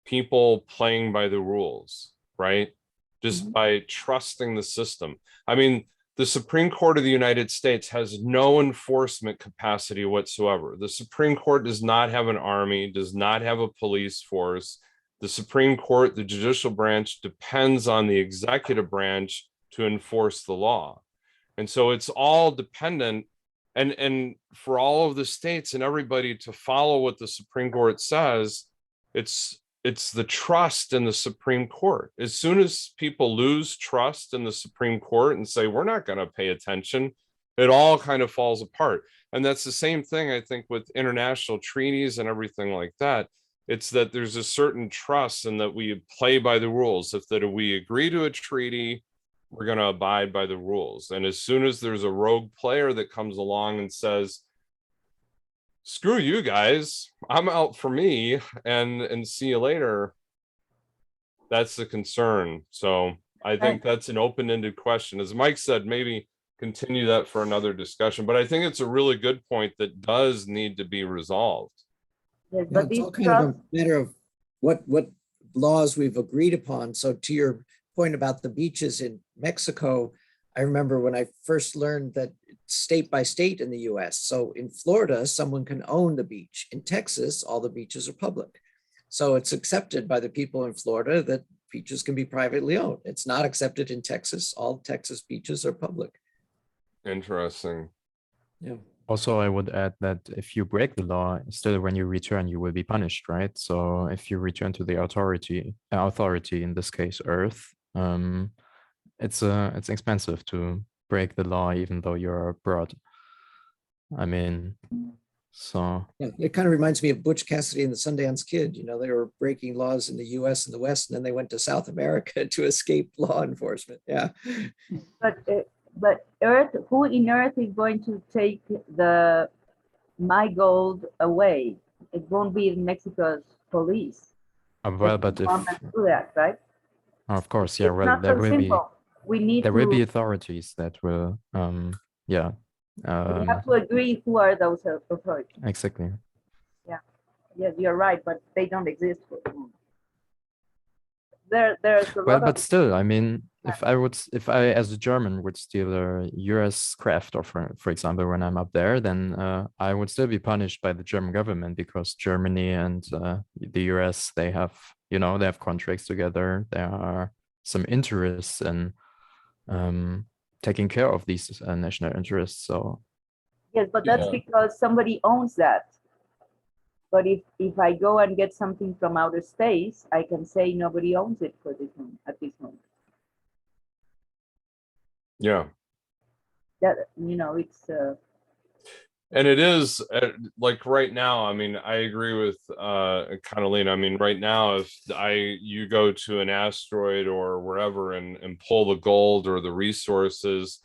people playing by the rules, right? Just by trusting the system. I mean, the Supreme Court of the United States has no enforcement capacity whatsoever. The Supreme Court does not have an army, does not have a police force. The Supreme Court, the judicial branch, depends on the executive branch to enforce the law. And so it's all dependent, and for all of the states and everybody to follow what the Supreme Court says, it's the trust in the Supreme Court. As soon as people lose trust in the Supreme Court and say, we're not going to pay attention, it all kind of falls apart. And that's the same thing, I think, with international treaties and everything like that. It's that there's a certain trust and that we play by the rules. If we agree to a treaty, we're going to abide by the rules. And as soon as there's a rogue player that comes along and says, screw you guys, I'm out for me, and see you later, that's the concern. So I think that's an open-ended question. As Mike said, maybe continue that for another discussion, but I think it's a really good point that does need to be resolved. yes, Yeah, but it's all kind of a matter of what laws we've agreed upon. So to your point about the beaches in Mexico, I remember when I first learned that it's state by state in the US. So in Florida, someone can own the beach. In Texas, all the beaches are public. So it's accepted by the people in Florida that beaches can be privately owned. It's not accepted in Texas. All Texas beaches are public. Interesting. Yeah. Also, I would add that if you break the law, still when you return, you will be punished, right? So if you return to the authority, in this case, Earth, it's expensive to break the law, even though you're abroad. I mean, so Yeah, it kind of reminds me of Butch Cassidy and the Sundance Kid. You know, they were breaking laws in the US and the West, and then they went to South America to escape law enforcement. Yeah. But Earth, who in Earth is going to take my gold away? It won't be Mexico's police. well, but if, Do that, right? of course, yeah, It's well, not there so will be simple. We need there will be to, authorities that will, yeah, we have to agree who are those authorities. exactly. Yes, you're right, but they don't exist. There's a Well, lot but of, still, I mean, if I as a German would steal a US craft, or for example, when I'm up there, then I would still be punished by the German government, because Germany and the US, they have, they have contracts together. There are some interests in taking care of these national interests. So yes, but that's because somebody owns that. But if I go and get something from outer space, I can say nobody owns it for this moment, at this moment. Yeah. That, it's And it is like right now, I mean, I agree with Catalina. I mean, right now, if you go to an asteroid or wherever and pull the gold or the resources,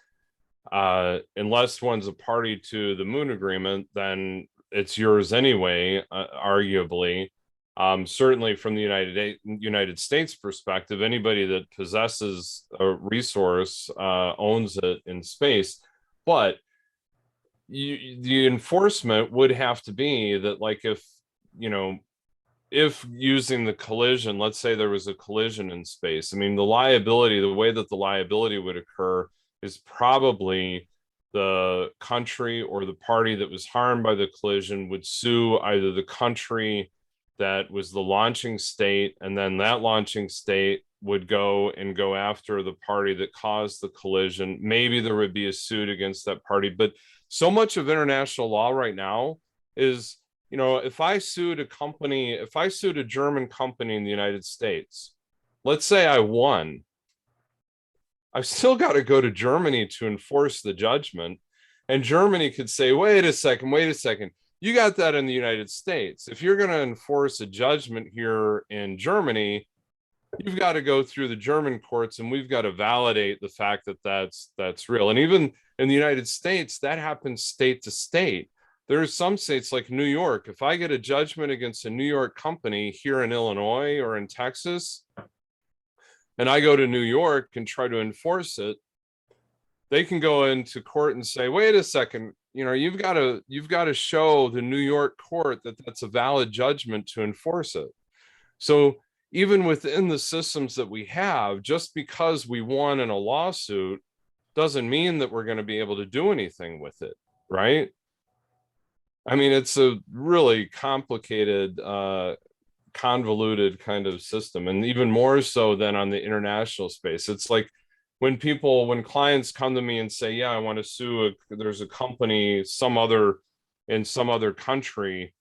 unless one's a party to the moon agreement, then it's yours anyway, arguably. Certainly from the United States perspective, anybody that possesses a resource owns it in space. But the enforcement would have to be that, like, if using the collision, let's say there was a collision in space, I mean, the way that the liability would occur is probably the country or the party that was harmed by the collision would sue either the country that was the launching state, and then that launching state would go after the party that caused the collision. Maybe there would be a suit against that party. But so much of international law right now is, if I sued a German company in the United States, let's say I won, I've still got to go to Germany to enforce the judgment. And Germany could say, wait a second, you got that in the United States. If you're going to enforce a judgment here in Germany, you've got to go through the German courts, and we've got to validate the fact that that's real. And even in the United States, that happens state to state. There are some states like New York. If I get a judgment against a New York company here in Illinois or in Texas, and I go to New York and try to enforce it, they can go into court and say, wait a second, you've got to show the New York court that that's a valid judgment to enforce it. So even within the systems that we have, just because we won in a lawsuit doesn't mean that we're going to be able to do anything with it, right? I mean, it's a really complicated, convoluted kind of system, and even more so than on the international space. It's like when clients come to me and say, yeah, I want to sue there's a company in some other country,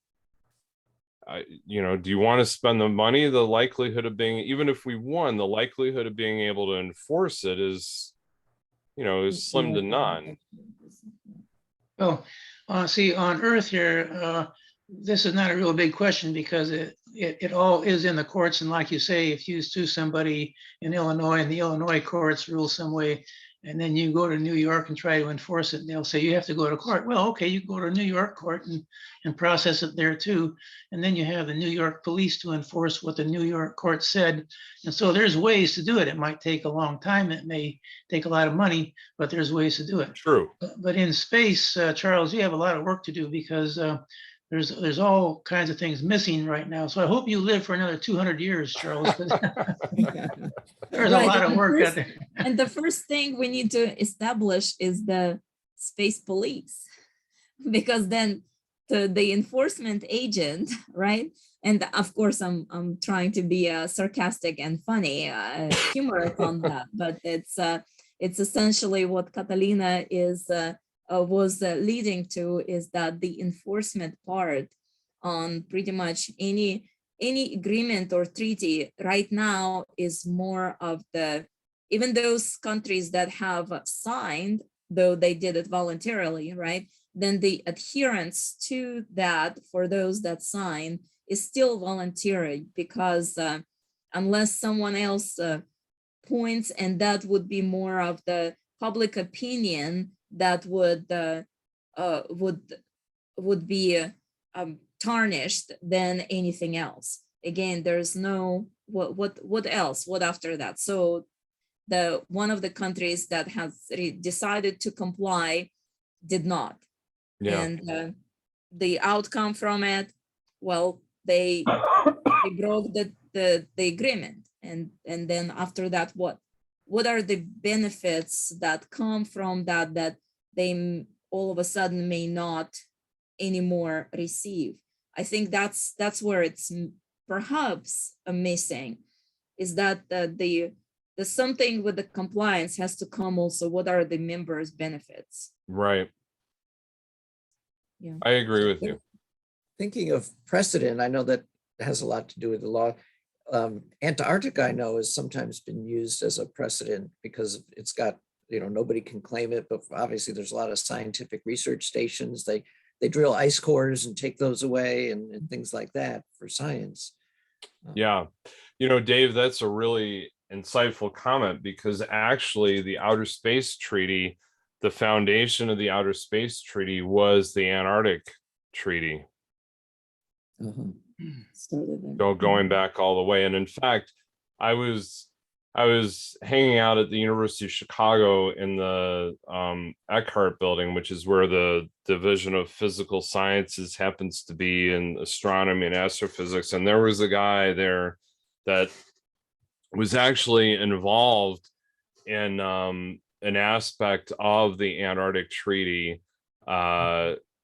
do you want to spend the money? The likelihood of being, even if we won, the likelihood of being able to enforce it is slim to none. Oh, see, on Earth here, this is not a real big question because it all is in the courts. And like you say, if you sue somebody in Illinois and the Illinois courts rule some way, and then you go to New York and try to enforce it, and they'll say you have to go to court. Well, okay, you go to New York court and process it there too. And then you have the New York police to enforce what the New York court said. And so there's ways to do it. It might take a long time. It may take a lot of money, but there's ways to do it. True. But in space, Charles, you have a lot of work to do because there's all kinds of things missing right now. So I hope you live for another 200 years, Charles. 'Cause there's a Right, lot and of work out first- there. And the first thing we need to establish is the space police, because then the enforcement agent, right? And of course, I'm trying to be sarcastic and funny, humorous on that, but it's essentially what Catalina was leading to, is that the enforcement part on pretty much any agreement or treaty right now is more of the, even those countries that have signed, though they did it voluntarily, right? Then the adherence to that for those that sign is still voluntary, because unless someone else points, and that would be more of the public opinion that would be tarnished than anything else. Again, there's no what else? What after that? So the one of the countries that has decided to comply did not. Yeah. And the outcome from it, well, they broke the agreement, and then after that, what are the benefits that come from that they all of a sudden may not anymore receive? I think that's where it's perhaps missing, is that the something with the compliance has to come also. What are the members' benefits? Right. Yeah, I agree with you. Thinking of precedent, I know that has a lot to do with the law. Antarctica, I know, has sometimes been used as a precedent because it's got, nobody can claim it, but obviously there's a lot of scientific research stations. They drill ice cores and take those away and things like that for science. Yeah. Dave, that's a really insightful comment, because actually the Outer Space Treaty, the foundation of the Outer Space Treaty was the Antarctic Treaty. started there. So going back all the way. And in fact, I was hanging out at the University of Chicago in the Eckhart building, which is where the Division of Physical Sciences happens to be, in astronomy and astrophysics. And there was a guy there that was actually involved in an aspect of the Antarctic Treaty,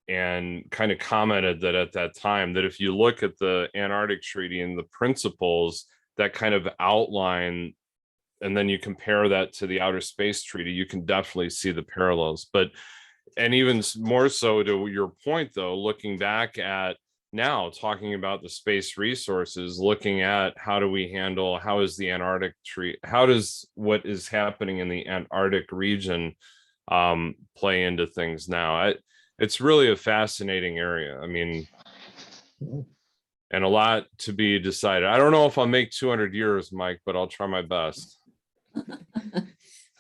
and kind of commented that at that time, that if you look at the Antarctic Treaty and the principles that kind of outline, and then you compare that to the Outer Space Treaty, you can definitely see the parallels. But, and even more so to your point, though, looking back at now, talking about the space resources, looking at how do we handle, how is the Antarctic Treaty, how does what is happening in the Antarctic region play into things now? It's really a fascinating area. I mean, and a lot to be decided. I don't know if I'll make 200 years, Mike, but I'll try my best.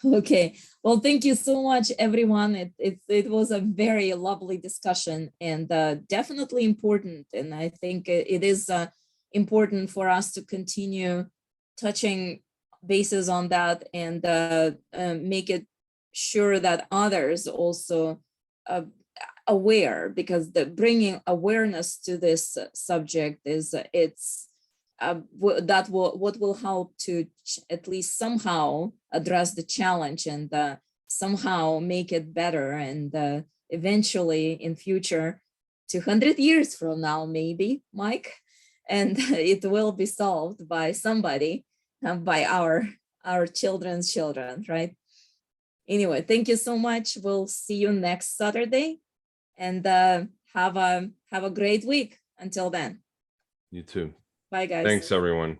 Okay, well, thank you so much, everyone. It was a very lovely discussion, and definitely important. And I think it is important for us to continue touching bases on that, and make it sure that others also aware, because the bringing awareness to this subject is what will help to at least somehow address the challenge, and somehow make it better, and eventually in future 200 years from now, maybe, Mike, and it will be solved by somebody, by our children's children, right? Anyway, thank you so much. We'll see you next Saturday, and have a great week until then. You too. Bye, guys. Thanks, everyone.